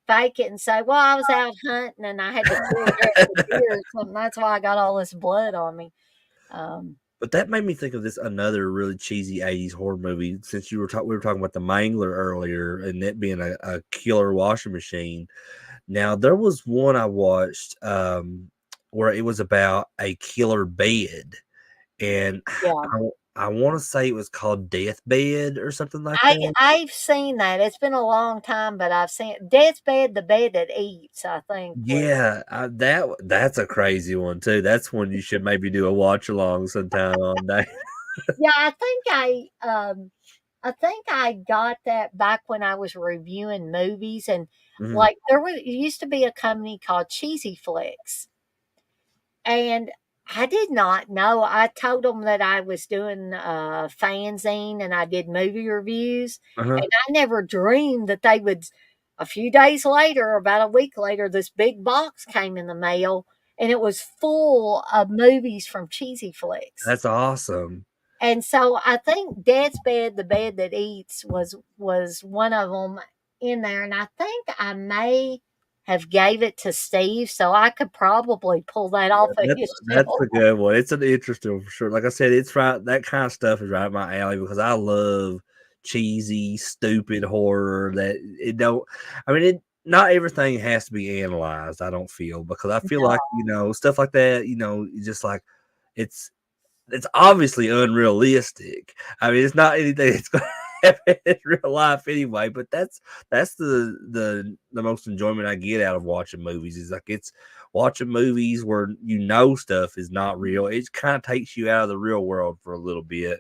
fake it and say, "Well, I was out hunting and I had to kill an extra deer or something. That's why I got all this blood on me." Um, But that made me think of this another really cheesy 80s horror movie. Since we were talking about the Mangler earlier, and it being a killer washing machine. Now there was one I watched where it was about a killer bed, and yeah, I want to say it was called Deathbed or something like that. I've seen that. It's been a long time, but I've seen Death's Bed, the bed that eats. I think was. Yeah, that's a crazy one too. That's one you should maybe do a watch along sometime on that. Yeah, I think I got that back when I was reviewing movies, and Mhm. like it used to be a company called Cheesy Flicks, and I did not know. I told them that I was doing a fanzine and I did movie reviews, Uh-huh. and I never dreamed that they would. A few days later, about a week later, this big box came in the mail, and it was full of movies from Cheesy Flicks. That's awesome. And so I think Dad's Bed, the bed that eats, was one of them in there, and I think I may have gave it to Steve, so I could probably pull that Yeah, off of his that's shelf. a good one. It's an interesting one for sure. Like I said, it's right. That kind of stuff is right up my alley because I love cheesy, stupid horror that it don't. I mean, it not everything has to be analyzed. I don't feel because I feel like stuff like that. Just like it's it's obviously unrealistic. I mean, it's not anything that's going to happen in real life anyway. But that's the most enjoyment I get out of watching movies is like it's watching movies where stuff is not real. It kind of takes you out of the real world for a little bit,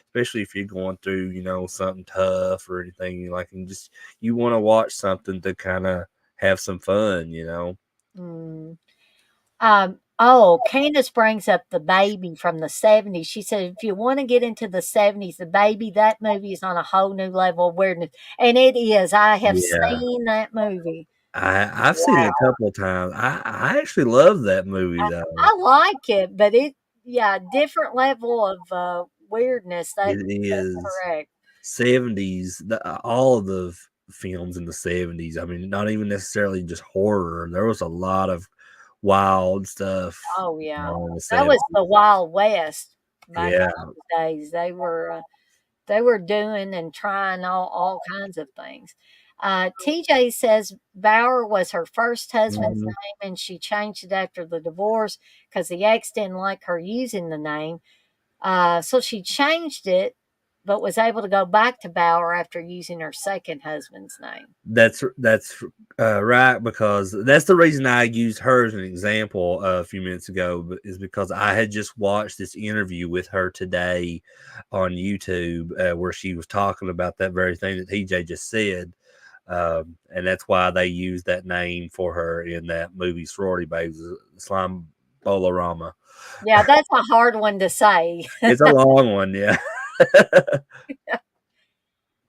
especially if you're going through something tough or anything like, and just you want to watch something to kind of have some fun. Mm. Candace brings up The Baby from the 70s. She said, if you want to get into the 70s, The Baby, that movie is on a whole new level of weirdness. And it is. I have Yeah. seen that movie. I've seen it Wow. a couple of times. I actually love that movie though. I like it, but different level of weirdness. It That's is correct. 70s. All of the films in the 70s. I mean, not even necessarily just horror. There was a lot of wild stuff Oh, yeah. in the That was 70s. the Wild West back Yeah, in those days. They were doing and trying all kinds of things. TJ says Bauer was her first husband's mhm. name, and she changed it after the divorce because the ex didn't like her using the name. So she changed it, but was able to go back to Bauer after using her second husband's name. That's right, because that's the reason I used her as an example a few minutes ago, is because I had just watched this interview with her today on YouTube, where she was talking about that very thing that TJ just said. And that's why they used that name for her in that movie Sorority Babes, Slime Bolarama. Yeah, that's a hard one to say. It's a long one, yeah.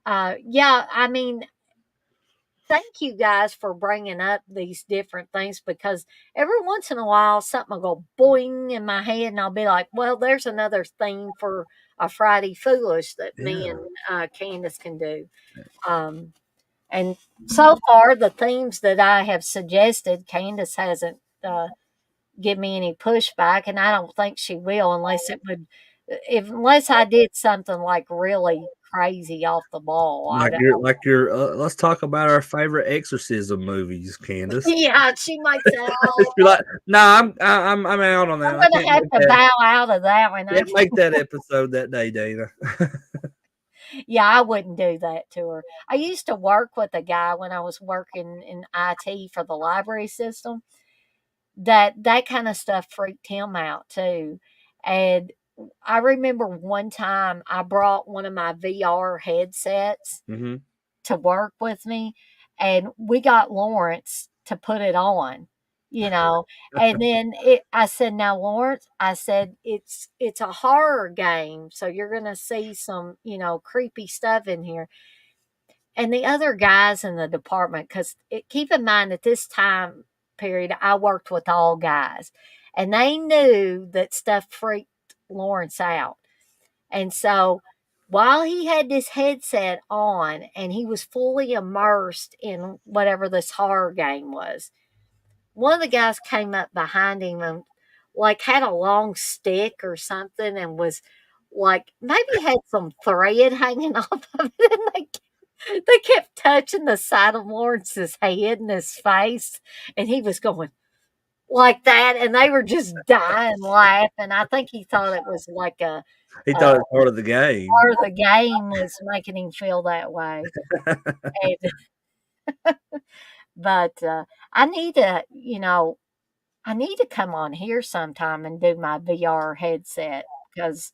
Yeah, I mean, thank you guys for bringing up these different things because every once in a while something will go boing in my head and I'll be like, well, there's another theme for a Friday Foolish that me Yeah. and Candace can do. Um, and so far, the themes that I have suggested, Candace hasn't give me any pushback, and I don't think she will unless it would, if unless I did something like really crazy off the ball. I Like don't. your let's talk about our favorite exorcism movies, Candace. Yeah, she might say, "Oh, Just be like, "Nah, I'm out on I'm that. I gonna have to bow out of that one." can't make that episode that day, Dana." Yeah, I wouldn't do that to her. I used to work with a guy when I was working in IT for the library system. That kind of stuff freaked him out too, and I remember one time I brought one of my VR headsets Mhm. to work with me, and we got Lawrence to put it on, you know, and then I said, "Now, Lawrence," I said, "it's a horror game, so you're gonna see some, creepy stuff in here." And the other guys in the department, because keep in mind at this time period, I worked with all guys, and they knew that stuff freaked Lawrence out. And so while he had this headset on and he was fully immersed in whatever this horror game was, one of the guys came up behind him and like had a long stick or something and was like maybe had some thread hanging off of it. And they kept touching the side of Lawrence's head and his face, and he was going like that, and they were just dying laughing. I think he thought it was like He a thought it was part of the game. part of the game was making him feel that way. And, but I need to, I need to come on here sometime and do my VR headset because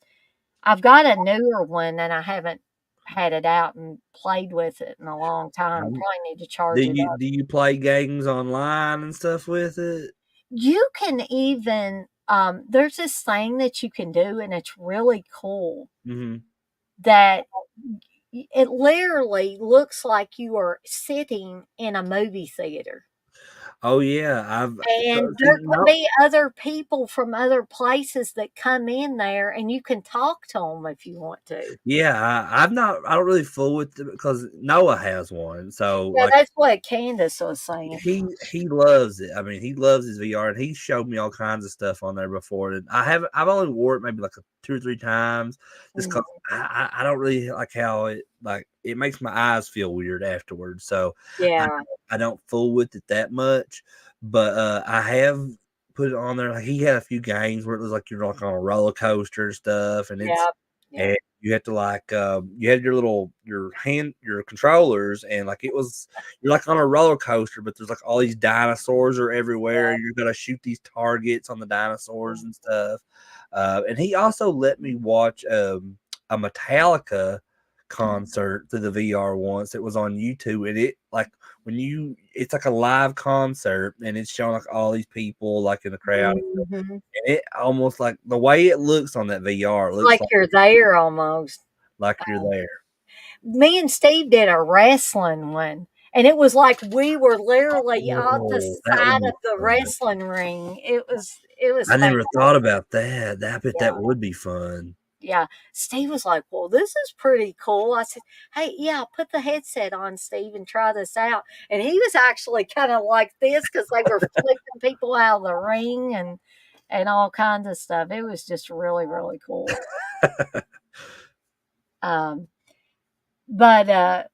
I've got a newer one and I haven't had it out and played with it in a long time. Um, Probably need to do charge it you up. do you play games online and stuff with it? You can even there's this thing that you can do and it's really cool Mhm. that it literally looks like you are sitting in a movie theater. Oh yeah, I've And see, there can no, be other people from other places that come in there, and you can talk to them if you want to. yeah, I've not. I don't really fool with it because Noah has one. So Yeah, like that's what Candace was saying. he loves it. I mean, he loves his VR, and he showed me all kinds of stuff on there before. And I've only wore it maybe like 2 or 3 times, just because Mhm. I don't really like how it makes my eyes feel weird afterwards. So I Yeah, I don't fool with it that much, but I have put it on there. Like he had a few games where it was like you're like on a roller coaster and stuff, yeah, yeah, and you have to you had your controllers, and like you're like on a roller coaster, but there's like all these dinosaurs are everywhere, and you're gonna shoot these targets on the dinosaurs and stuff. And he also let me watch a Metallica concert through the VR once. It was on YouTube, and it's like a live concert, and it's showing like all these people like in the crowd. mhm. And it almost like the way it looks on that VR, it looks Like you're there almost. like you're there. Me and Steve did a wrestling one, and it was like we were literally on the Oh, that would side be of the fun. wrestling ring. It was I never thought fantastic. about that. I bet that Yeah. would be fun. Yeah. Steve was like, "Well, this is pretty cool." I said, "Hey, yeah, put the headset on, Steve, and try this out." And he was actually kind of like this because they were flipping people out of the ring and all kinds of stuff. It was just really, really cool. Um, but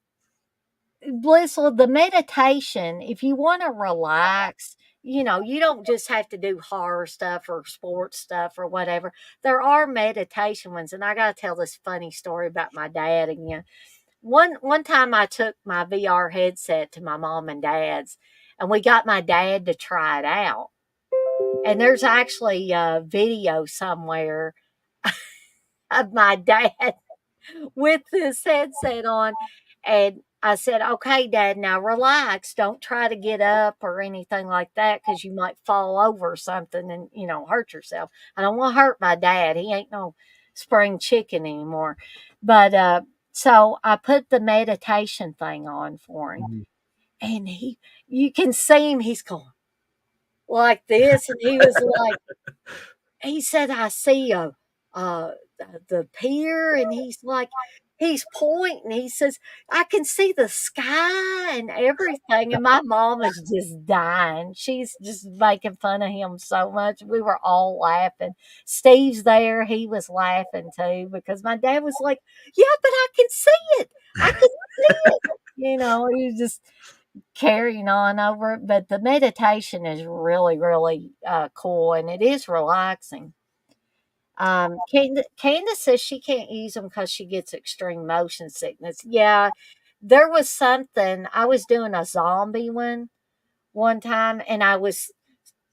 Blissful, the meditation, if you want to relax, you don't just have to do horror stuff or sports stuff or whatever. There are meditation ones, and I got to tell this funny story about my dad again. One time I took my VR headset to my mom and dad's, and we got my dad to try it out. And there's actually a video somewhere of my dad with this headset on. And I said, "Okay, Dad, now relax. Don't try to get up or anything like that because you might fall over or something and, hurt yourself. I don't want to hurt my dad. He ain't no spring chicken anymore." But so I put the meditation thing on for him. Mhm. And you can see him, he's going like this. And he was like, he said, "I see uh, the pier," and he's pointing. He says, "I can see the sky and everything." And my mom is just dying. She's just making fun of him so much. We were all laughing. Steve's there. He was laughing too because my dad was like, "Yeah, but I can see it. I can see it." He was just carrying on over it. But the meditation is really, really cool and it is relaxing. Candace says she can't use them because she gets extreme motion sickness. Yeah, there was something. I was doing a zombie one time, and I was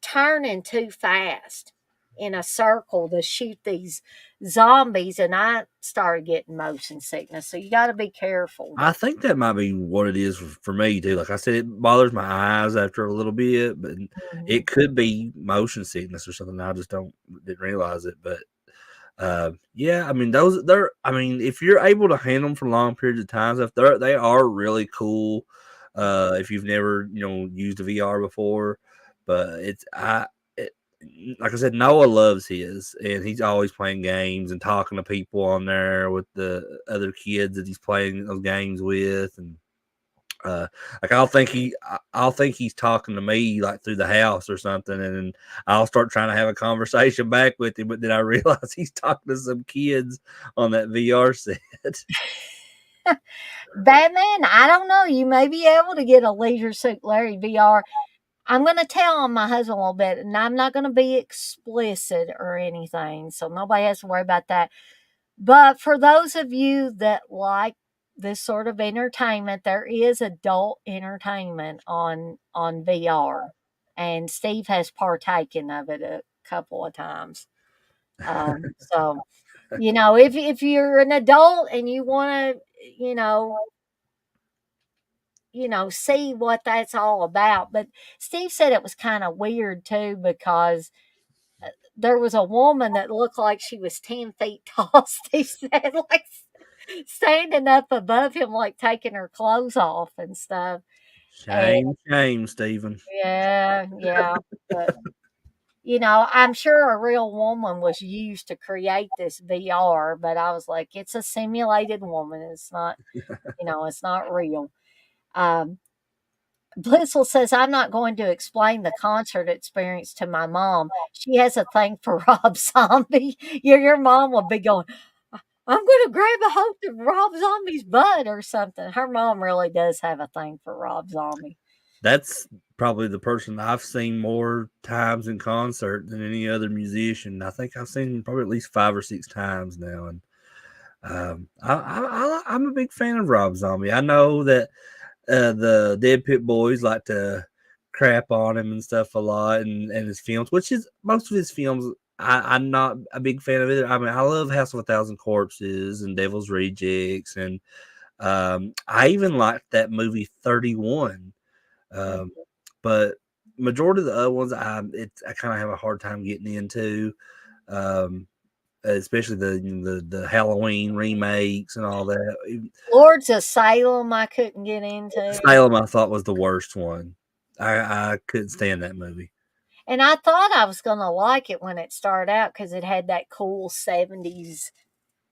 turning too fast in a circle to shoot these zombies, and I started getting motion sickness. So you got to be careful. I think that might be what it is for me too. Like I said, it bothers my eyes after a little bit, but Mhm. it could be motion sickness or something. I just didn't realize it. But yeah, I mean those they're. I mean, if you're able to handle them for long periods of time, stuff they are really cool. If you've never used a VR before, but it, like I said, Noah loves his, and he's always playing games and talking to people on there with the other kids that he's playing those games with, and uh, like I'll think he's talking to me like through the house or something, and then I'll start trying to have a conversation back with him, but then I realize he's talking to some kids on that VR set. Batman, I don't know. You may be able to get a Leisure Suit Larry VR. I'm going to tell on my husband a little bit, and I'm not going to be explicit or anything, so nobody has to worry about that. But for those of you that like this sort of entertainment, there is adult entertainment on VR, and Steve has partaken of it a couple of times. So if you're an adult and you want to, you know, see what that's all about. But Steve said it was kind of weird too because there was a woman that looked like she was 10 feet tall. Steve said, like standing up above him, like taking her clothes off and stuff. And Shame, shame, Stephen. yeah, yeah, but you know, I'm sure a real woman was used to create this VR, but I was like, it's a simulated woman. It's not, you know, it's not real. Um, Blissful says, I'm not going to explain the concert experience to my mom. She has a thing for Rob Zombie. Your mom will be going, I'm going to grab a hold of Rob Zombie's butt or something. Her mom really does have a thing for Rob Zombie. That's probably the person I've seen more times in concert than any other musician. I think I've seen him probably at least 5 or 6 times now, and I'm a big fan of Rob Zombie. I know that the Dead Pit Boys like to crap on him and stuff a lot, and his films, which is most of his films. I'm not a big fan of it. I mean, I love House of a Thousand Corpses and Devil's Rejects, and I even liked that movie 31. Um, Mhm. but majority of the other ones, I kind of have a hard time getting into, um, especially the Halloween remakes and all that. Lords of Salem, I couldn't get into. Salem, I thought was the worst one. I couldn't stand that movie. And I thought I was gonna like it when it started out because it had that cool 70s,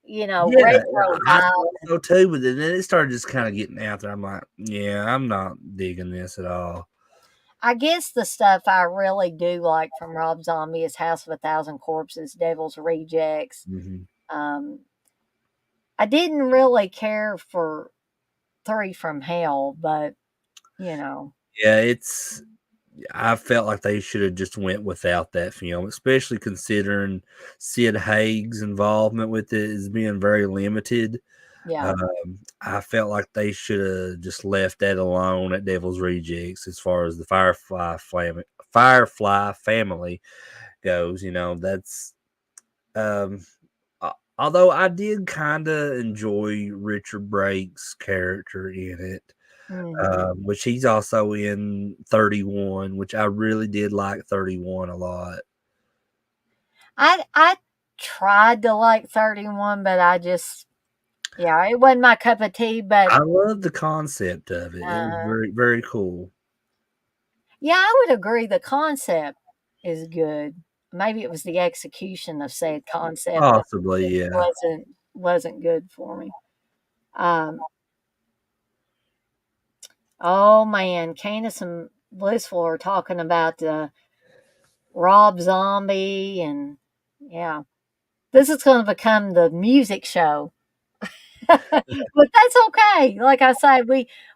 you know, Yeah, retro I vibe. thought so too, but then it started just kind of getting out there. I'm like, yeah, I'm not digging this at all. I guess the stuff I really do like from Rob Zombie is House of a Thousand Corpses, Devil's Rejects. Hmm. Um, I didn't really care for Three from Hell, but you know, Yeah, I felt like they should have just went without that film, especially considering Sid Haig's involvement with it is being very limited. yeah. I felt like they should have just left that alone at Devil's Rejects as far as the Firefly family goes. You know, that's um, although I did kind of enjoy Richard Brake's character in it, Hmm. which he's also in 31, which I really did like 31 a lot. I tried to like 31, but I just yeah, it wasn't my cup of tea. But I love the concept of it. It was uh, very, very cool. yeah, I would agree. The concept is good. Maybe it was the execution of said concept that Possibly, just yeah. wasn't good for me. Um, oh man, Candace and Blissful are talking about Rob Zombie, and yeah, this is going to become the music show. But that's okay. Like I say,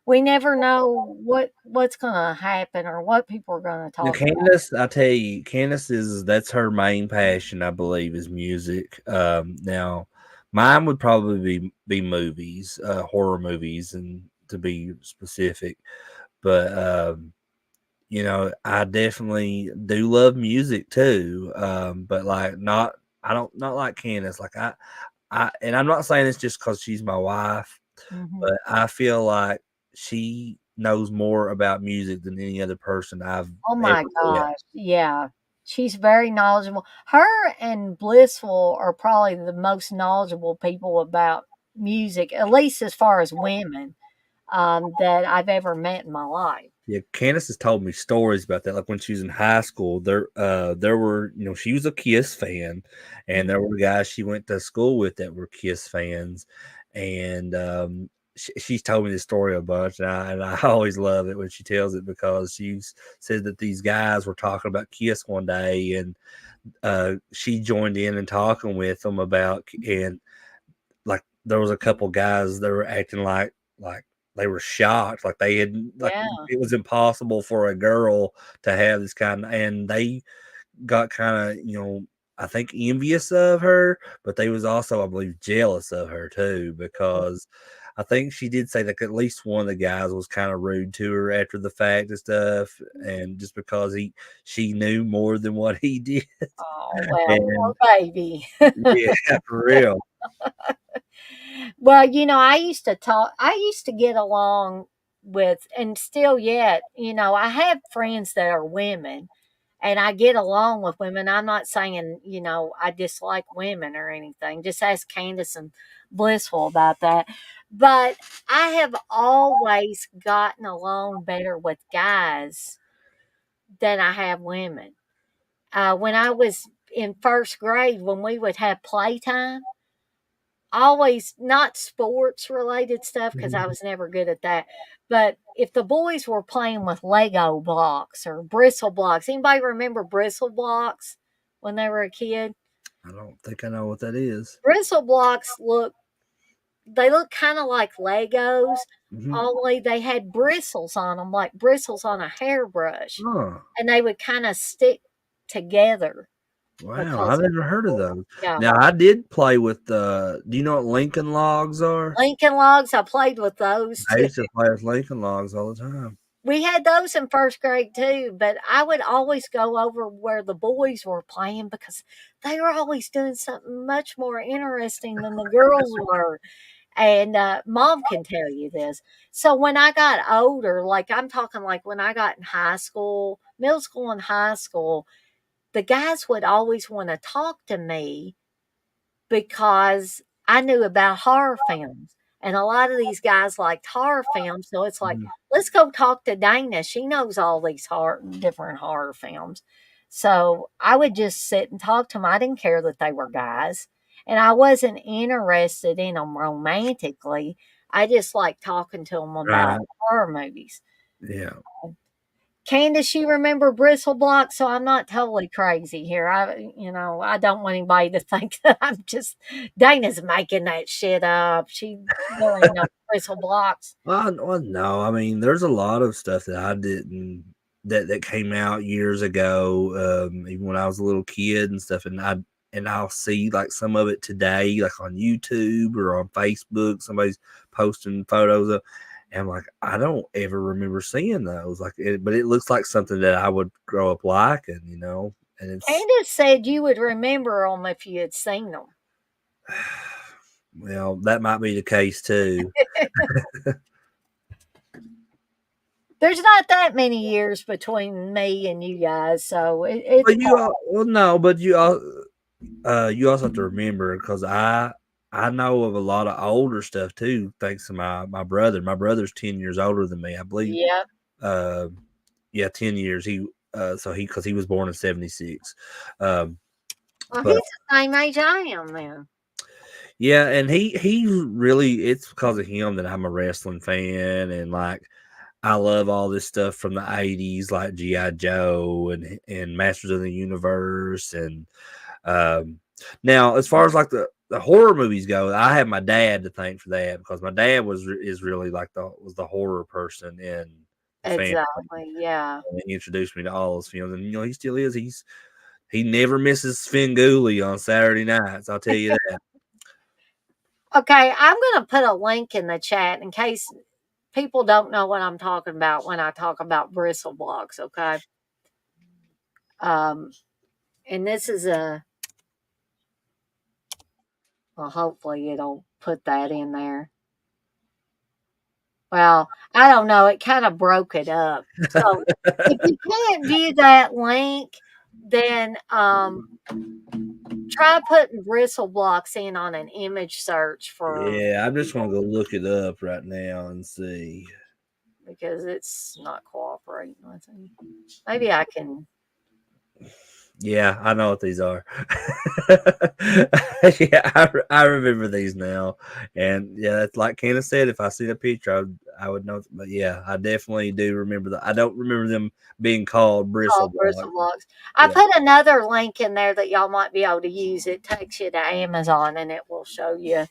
we never know what's going to happen or what people are going to Now, talk about. Candace, I tell you, Candace is that's her main passion, I believe, is music. Now, mine would probably be movies, horror movies, and to be specific. But you know, I definitely do love music too. But like not, I don't not like Candace. Like and I'm not saying it's just because she's my wife, Hmm. but I feel like she knows more about music than any other person I've Oh ever my met. gosh, yeah. She's very knowledgeable. Her and Blissful are probably the most knowledgeable people about music, at least as far as women, that I've ever met in my life. Yeah, Candace has told me stories about that. Like when she was in high school, there were, you know, she was a Kiss fan, and Mhm. there were guys she went to school with that were Kiss fans, and she's told me this story a bunch, and I always love it when she tells it because she's said that these guys were talking about Kiss one day, and she joined in and talking with them about, and like there was a couple guys that were acting like they were shocked, like they had like Yeah. it was impossible for a girl to have this kind of, and they got kind of, you know, I think envious of her, but they was also, I believe, jealous of her too, because I think she did say that at least one of the guys was kind of rude to her after the fact and stuff, and just because she knew more than what he did. Oh, well, poor And baby. yeah, for real. Well, you know, I used to get along with, and still yet, you know, I have friends that are women, and I get along with women. I'm not saying, I dislike women or anything. Just ask Candace and Blissful about that. But I have always gotten along better with guys than I have women. When I was in first grade, when we would have playtime, always not sports related stuff because I was never good at that. But if the boys were playing with Lego blocks or bristle blocks, anybody remember bristle blocks when they were a kid? I don't think I know what that is. Bristle blocks look kind of like Legos, Mhm. only they had bristles on them, like bristles on a hairbrush, Oh, and they would kind of stick together wow, because I've of never heard of those. yeah. Now I did play with do you know what Lincoln Logs are? Lincoln Logs, I played with those I too. used to play with Lincoln Logs all the time. We had those in first grade too, but I would always go over where the boys were playing because they were always doing something much more interesting than the girls were. And mom can tell you this. So when I got older, like I'm talking like when I got in high school, middle school, and high school, the guys would always want to talk to me because I knew about horror films. And a lot of these guys liked horror films. So it's like, Mhm. let's go talk to Dana. She knows all these different horror films. So I would just sit and talk to them. I didn't care that they were guys. And I wasn't interested in them romantically. I just liked talking to them about Right. horror movies. Yeah. Candace, you remember Bristle Block, so I'm not totally crazy here. I don't want anybody to think that I'm just Dana's making that shit up. She really knows Bristle Blocks. Well, no, I mean, there's a lot of stuff that I didn't that came out years ago, even when I was a little kid and stuff, and I'll see like some of it today, like on YouTube or on Facebook, somebody's posting photos of, and I'm like, I don't ever remember seeing those, but it looks like something that I would grow up liking, and it's Candace said you would remember them if you had seen them. well, that might be the case too. There's not that many years between me and you guys, so it's But well, no, but you also have to remember because I know of a lot of older stuff too, thanks to my brother. My brother's 10 years older than me, I believe. yeah. Uh, yeah, 10 years. So because he was born in '76. Um, Well, he's but the same age I am then. yeah, and he really it's because of him that I'm a wrestling fan and like I love all this stuff from the '80s, like GI Joe and Masters of the Universe and now, as far as like the horror movies go, I have my dad to thank for that because my dad is really like the horror person in the family. Exactly. Yeah. And he introduced me to all those films, and he still is. He never misses Svengoolie on Saturday nights. I'll tell you that. Okay, I'm gonna put a link in the chat in case people don't know what I'm talking about when I talk about bristle blocks, okay? Um, and this is well, hopefully it'll put that in there. Well, I don't know, it kind of broke it up. So if you can't view that link, then try putting bristle blocks in on an image search for Yeah, I'm just gonna go look it up right now and see. because it's not cooperating with me. Maybe I can. Yeah, I know what these are. Yeah, I remember these now, and yeah, it's like Candace said. If I see the picture, I would know. But yeah, I definitely do remember that. I don't remember them being called bristle Called Bristle block. Blocks. I Yeah, put another link in there that y'all might be able to use. It takes you to Amazon and it will show you.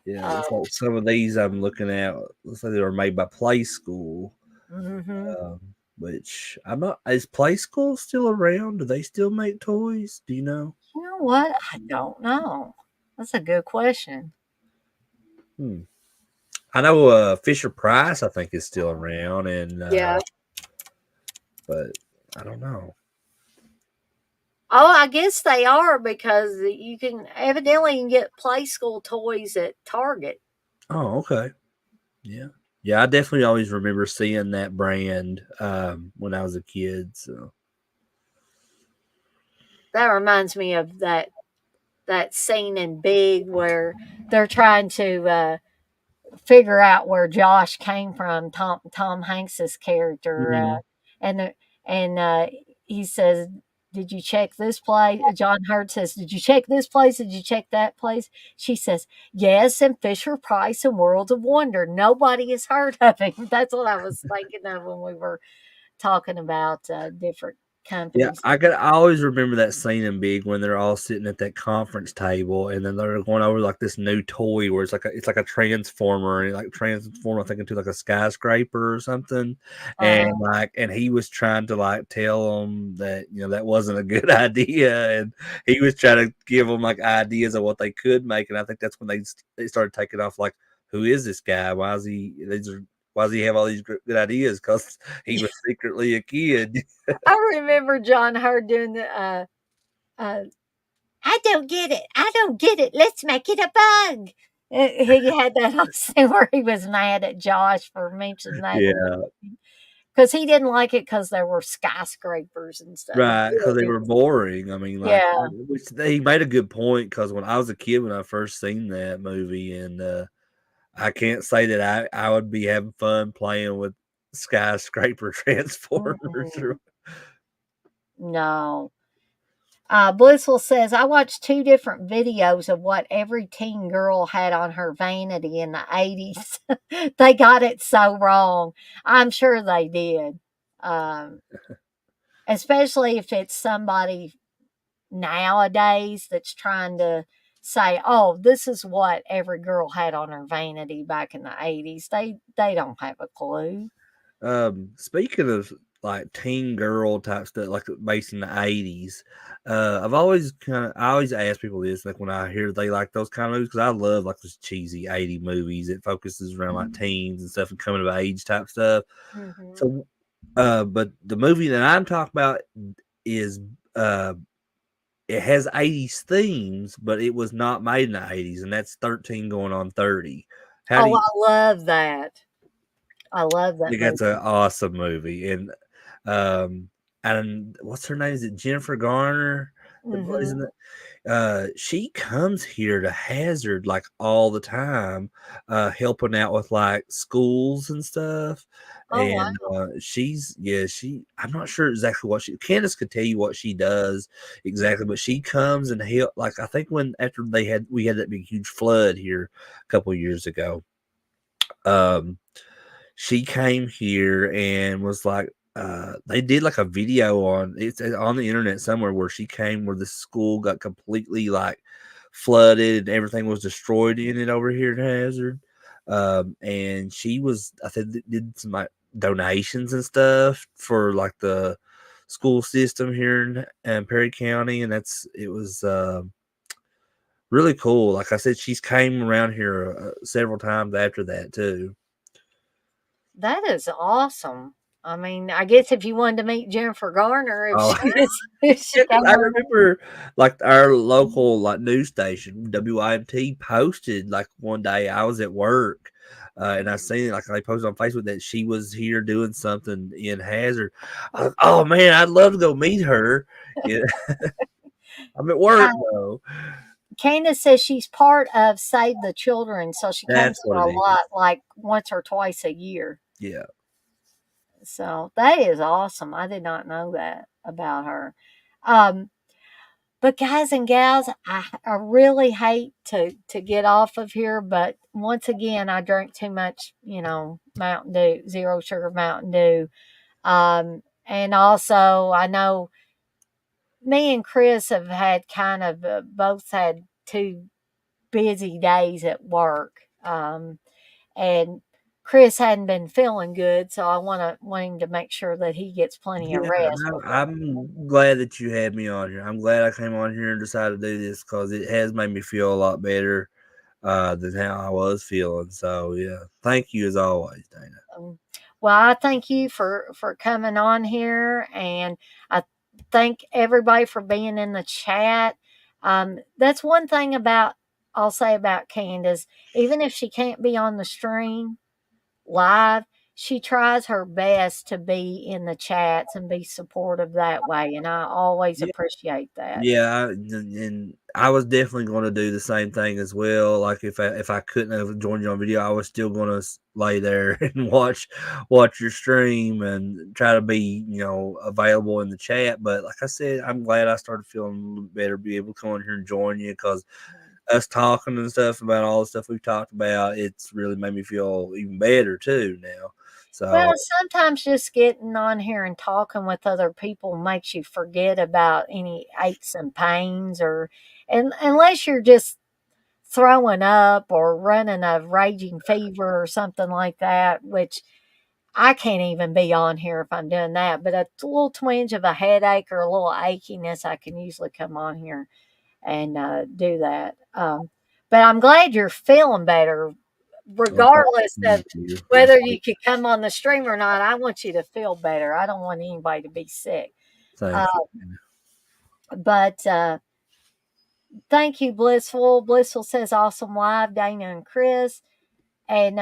yeah. Um, Looks like some of these I'm looking at. Looks like they were made by Play School, mhm. which I'm not. Is Play School still around? Do they still make toys? Do you know? You know what? I don't know. That's a good question. Hmm. I know Fisher Price. I think is still around, and Yeah. but I don't know. Oh, I guess they are because you can evidently you can get play school toys at Target. Oh, okay. Yeah. Yeah, I definitely always remember seeing that brand when I was a kid. So That reminds me of that scene in Big where they're trying to figure out where Josh came from. Tom Hanks's character, Mhm. and the, and he says, "Did you check this place?" John Hurt says, "Did you check this place? Did you check that place?" She says, "Yes, and Fisher Price and Worlds of Wonder. Nobody has heard of him." That's what I was thinking of when we were talking about different Yeah, companies. I always remember that scene in Big when they're all sitting at that conference table, and then they're going over like this new toy where it's like a transformer, and it like transform I think into like a skyscraper or something, Uh-huh. and he was trying to like tell them that that wasn't a good idea, and he was trying to give them like ideas of what they could make, and I think that's when they started taking off like, who is this guy? Why does he have all these good ideas? Because he was secretly a kid. I remember John Hurt doing the uh, I don't get it. I don't get it. Let's make it a bug. He had that whole scene where he was mad at Josh for mentioning that in Yeah, because he didn't like it because there were skyscrapers and stuff. He right, because really they did. were boring. I mean, like, Yeah. which he made a good point. Because when I was a kid, when I first seen that movie, and, I can't say that I would be having fun playing with skyscraper transformers Mm-mm. or No. Blissful says, I watched two different videos of what every teen girl had on her vanity in the 80s. They got it so wrong. I'm sure they did. Um, Especially if it's somebody nowadays that's trying to say, "Oh, this is what every girl had on her vanity back in the 80s." They don't have a clue. Speaking of like teen girl type stuff, like based in the '80s, I always ask people this, like when I hear they like those kind of movies, because I love like those cheesy '80s movies. It focuses around like teens and stuff and coming of age type stuff. Mhm. So, but the movie that I'm talking about is uh, it has '80s themes, but it was not made in the '80s, and that's 13 going on 30. How do Oh, you I love that. I love that think that's an movie. awesome movie? Um, and what's her name? Is it Jennifer Garner that plays in Mhm. it? She comes here to Hazard like all the time, helping out with like schools and stuff. Oh, And wow. I'm not sure exactly what Candace could tell you what she does exactly, but she comes and help. Like I think when after we had that big huge flood here a couple years ago, um, she came here and was like, they did like a video on the internet somewhere where she came where the school got completely like flooded and everything was destroyed in it over here at Hazard. And she was, I think, did some like donations and stuff for like the school system here in Perry County, and it was really cool. Like I said, she's came around here several times after that too. That is awesome. I mean, I guess if you wanted to meet Jennifer Garner, if Oh, she was if she yeah, 'cause came I around. remember, like, our local, like, news station, WIMT, posted, like, one day I was at work, and I seen it, like, they posted on Facebook that she was here doing something in Hazard. I was, "Oh, man, I'd love to go meet her." Yeah, I'm at work, though. Candace says she's part of Save the Children, so she That's comes what here a it is. lot, like once or twice a year. Yeah. So that is awesome. I did not know that about her. Um, but guys and gals, I really hate to get off of here, but once again, I drank too much, Mountain Dew, zero sugar Mountain Dew. And also, I know me and Chris have had kind of both had two busy days at work. And Chris hadn't been feeling good, so I want him to make sure that he gets plenty of Yeah, rest no, before. I'm glad that you had me on here. I'm glad I came on here and decided to do this because it has made me feel a lot better than how I was feeling. So yeah, thank you as always, Dana. Um, well, I thank you for coming on here, and I thank everybody for being in the chat. That's one thing about I'll say about Candace. Even if she can't be on the stream live, she tries her best to be in the chats and be supportive that way, and I always appreciate that. Yeah, and I was definitely going to do the same thing as well. Like if I couldn't have joined you on video, I was still going to lay there and watch your stream and try to be available in the chat. But like I said, I'm glad I started feeling a little better, be able to come on here and join you because us talking and stuff about all the stuff we've talked about, it's really made me feel even better too now. Well, So sometimes just getting on here and talking with other people makes you forget about any aches and pains, or and unless you're just throwing up or running a raging fever or something like that, which I can't even be on here if I'm doing that. But a little twinge of a headache or a little achiness, I can usually come on here and do that. But I'm glad you're feeling better, well, regardless of thank you. whether you could come on the stream or not. I want you to feel better. I don't want anybody to be sick. Uh, Thank you. but thank you, Blissful. Blissful says awesome live, Dana and Chris. And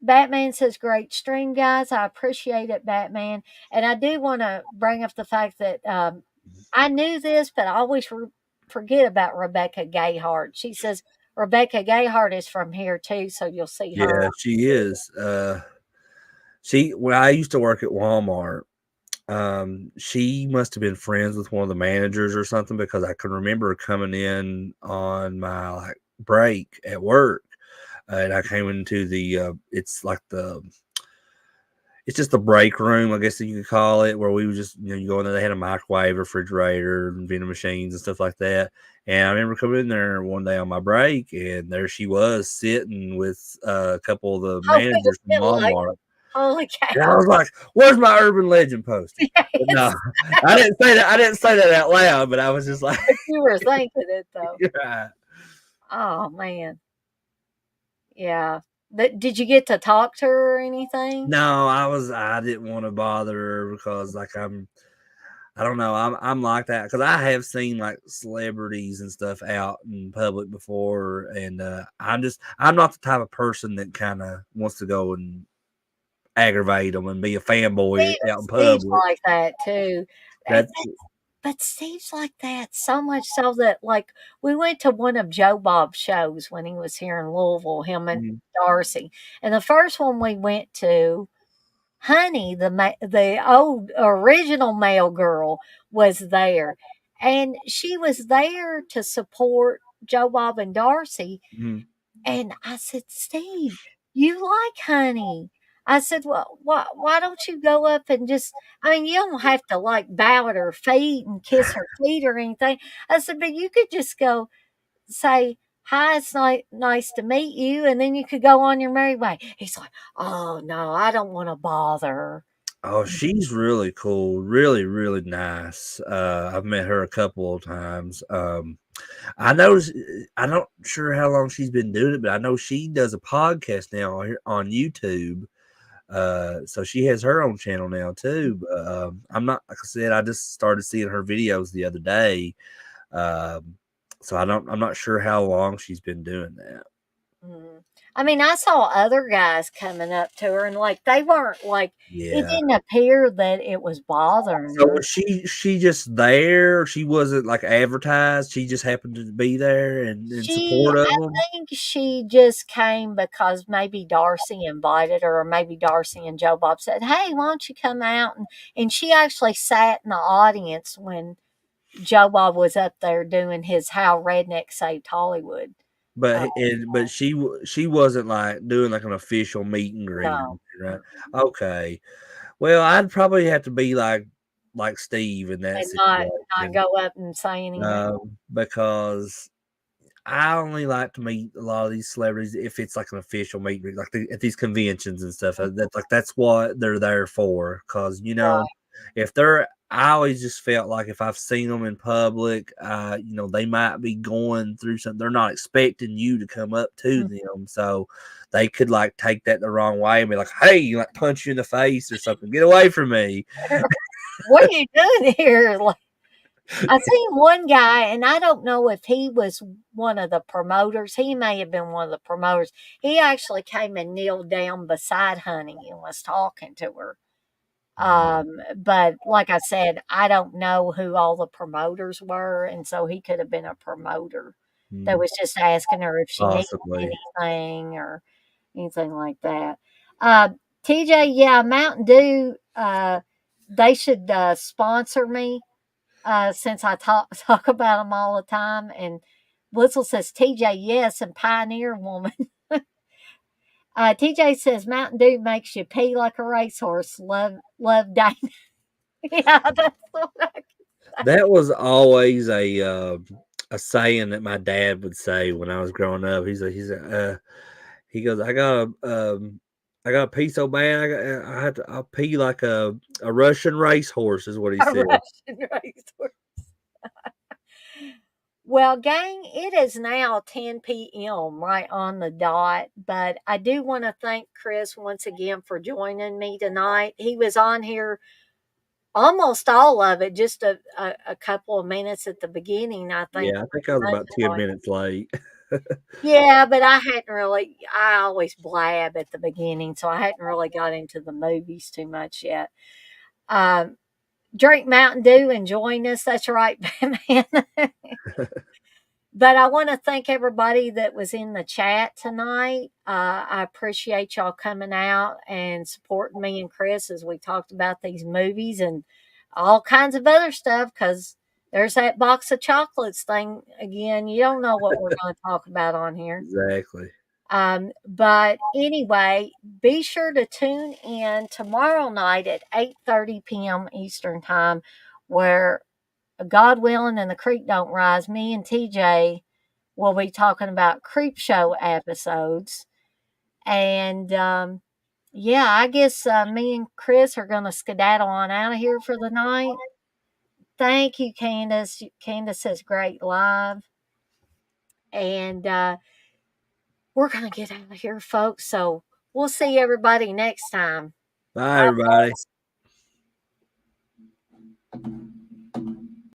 Batman says, great stream, guys. I appreciate it, Batman. And I do want to bring up the fact that I knew this, but I always forget about Rebecca Gayheart. She says, Rebecca Gayheart is from here too, so you'll see her. Yeah, she is. When I used to work at Walmart, she must have been friends with one of the managers or something because I can remember her coming in on my break at work, and I came into it's just the break room, I guess you could call it, where we would just you go in there. They had a microwave, refrigerator, and vending machines and stuff like that. And I remember coming in there one day on my break, and there she was sitting with a couple of the Oh, wait a managers from minute, like, Walmart. holy And I cow. was like, "Where's my urban legend poster?" But no, Yes, I didn't say that. I didn't say that out loud, but I was just like, but you were thinking it though. right. Oh man. Yeah. But did you get to talk to her or anything? No, I didn't want to bother her because I don't know. I'm like that because I have seen like celebrities and stuff out in public before, and I'm not the type of person that kind of wants to go and aggravate them and be a fanboy out in Steve's public. like that too. And That's but Steve's like that so much so that, like, we went to one of Joe Bob's shows when he was here in Louisville, him and mm, Darcy. And the first one we went to, Honey, the old original male girl, was there, and she was there to support Joe Bob and Darcy. mm. And I said, "Steve, you like Honey." I said, "Well, why don't you go up and just, I mean, you don't have to, like, bow at her feet and kiss her feet or anything." I said, "But you could just go say, 'Hi, it's nice to meet you,' and then you could go on your merry way." He's like, "Oh, no, I don't wanna bother." Oh, she's really cool, really, really nice. I've met her a couple of times. I noticed. I'm not sure how long she's been doing it, but I know she does a podcast now on YouTube. So she has her own channel now too. But, I'm not, like I said, I just started seeing her videos the other day. Um, so I'm not sure how long she's been doing that. Mhm. I mean, I saw other guys coming up to her, and, like, they weren't, like, it Yeah. didn't appear that it was bothering So her. was she just there? She wasn't like advertised. She just happened to be there and in support of I them. think she just came because maybe Darcy invited her, or maybe Darcy and Joe Bob said, "Hey, why don't you come out?" And she actually sat in the audience when Joe Bob was up there doing his "How Redneck Saved Hollywood." Uh, But she wasn't like doing like an official meet and greet or no, anything, right? Okay. Well, I'd probably have to be like Steve in that and not situation, go up and say anything. because I only like to meet a lot of these celebrities if it's like an official meet and greet, like at these conventions and stuff. That's what they're there for. Because if they're, I always just felt like if I've seen them in public, they might be going through something. They're not expecting you to come up to Mhm. them, so they could like take that the wrong way and be like, "Hey," like punch you in the face or something. Get away from me. What are you doing here? I seen one guy, and I don't know if he was one of the promoters. He may have been one of the promoters. He actually came and kneeled down beside Honey and was talking to her. But like I said, I don't know who all the promoters were, and so he could have been a promoter that Mm, was just asking her if she needed possibly. anything or anything like that. Uh, TJ, yeah, Mountain Dew, they should sponsor me since I talk about them all the time. And Blitzel says TJ, yes, and Pioneer Woman. TJ says Mountain Dew makes you pee like a racehorse. Love Dana. Yeah, that's what I That was always a saying that my dad would say when I was growing up. He goes, I got to pee so bad. I'll pee like a Russian racehorse is what he a said. Russian racehorse. Well, gang, it is now 10 p.m. right on the dot. But I do want to thank Chris once again for joining me tonight. He was on here almost all of it, just a couple of minutes at the beginning, I think, Yeah, I when think I was I about 10 joined. minutes late. Yeah, but I always blab at the beginning, so I hadn't really got into the movies too much yet. Um, Drink Mountain Dew and join us. That's right, Batman. But I want to thank everybody that was in the chat tonight. I appreciate y'all coming out and supporting me and Chris as we talked about these movies and all kinds of other stuff. Because there's that box of chocolates thing again. You don't know what we're going to talk about on here. Exactly. But anyway, be sure to tune in tomorrow night at 8:30 p.m. Eastern Time, where God willing and the creek don't rise, me and TJ will be talking about creep show episodes. And yeah, I guess me and Chris are going to skedaddle on out of here for the night. Thank you, Candace. Candace says great live. And we're going to get out of here, folks. So we'll see everybody next time. Bye, Bye. everybody.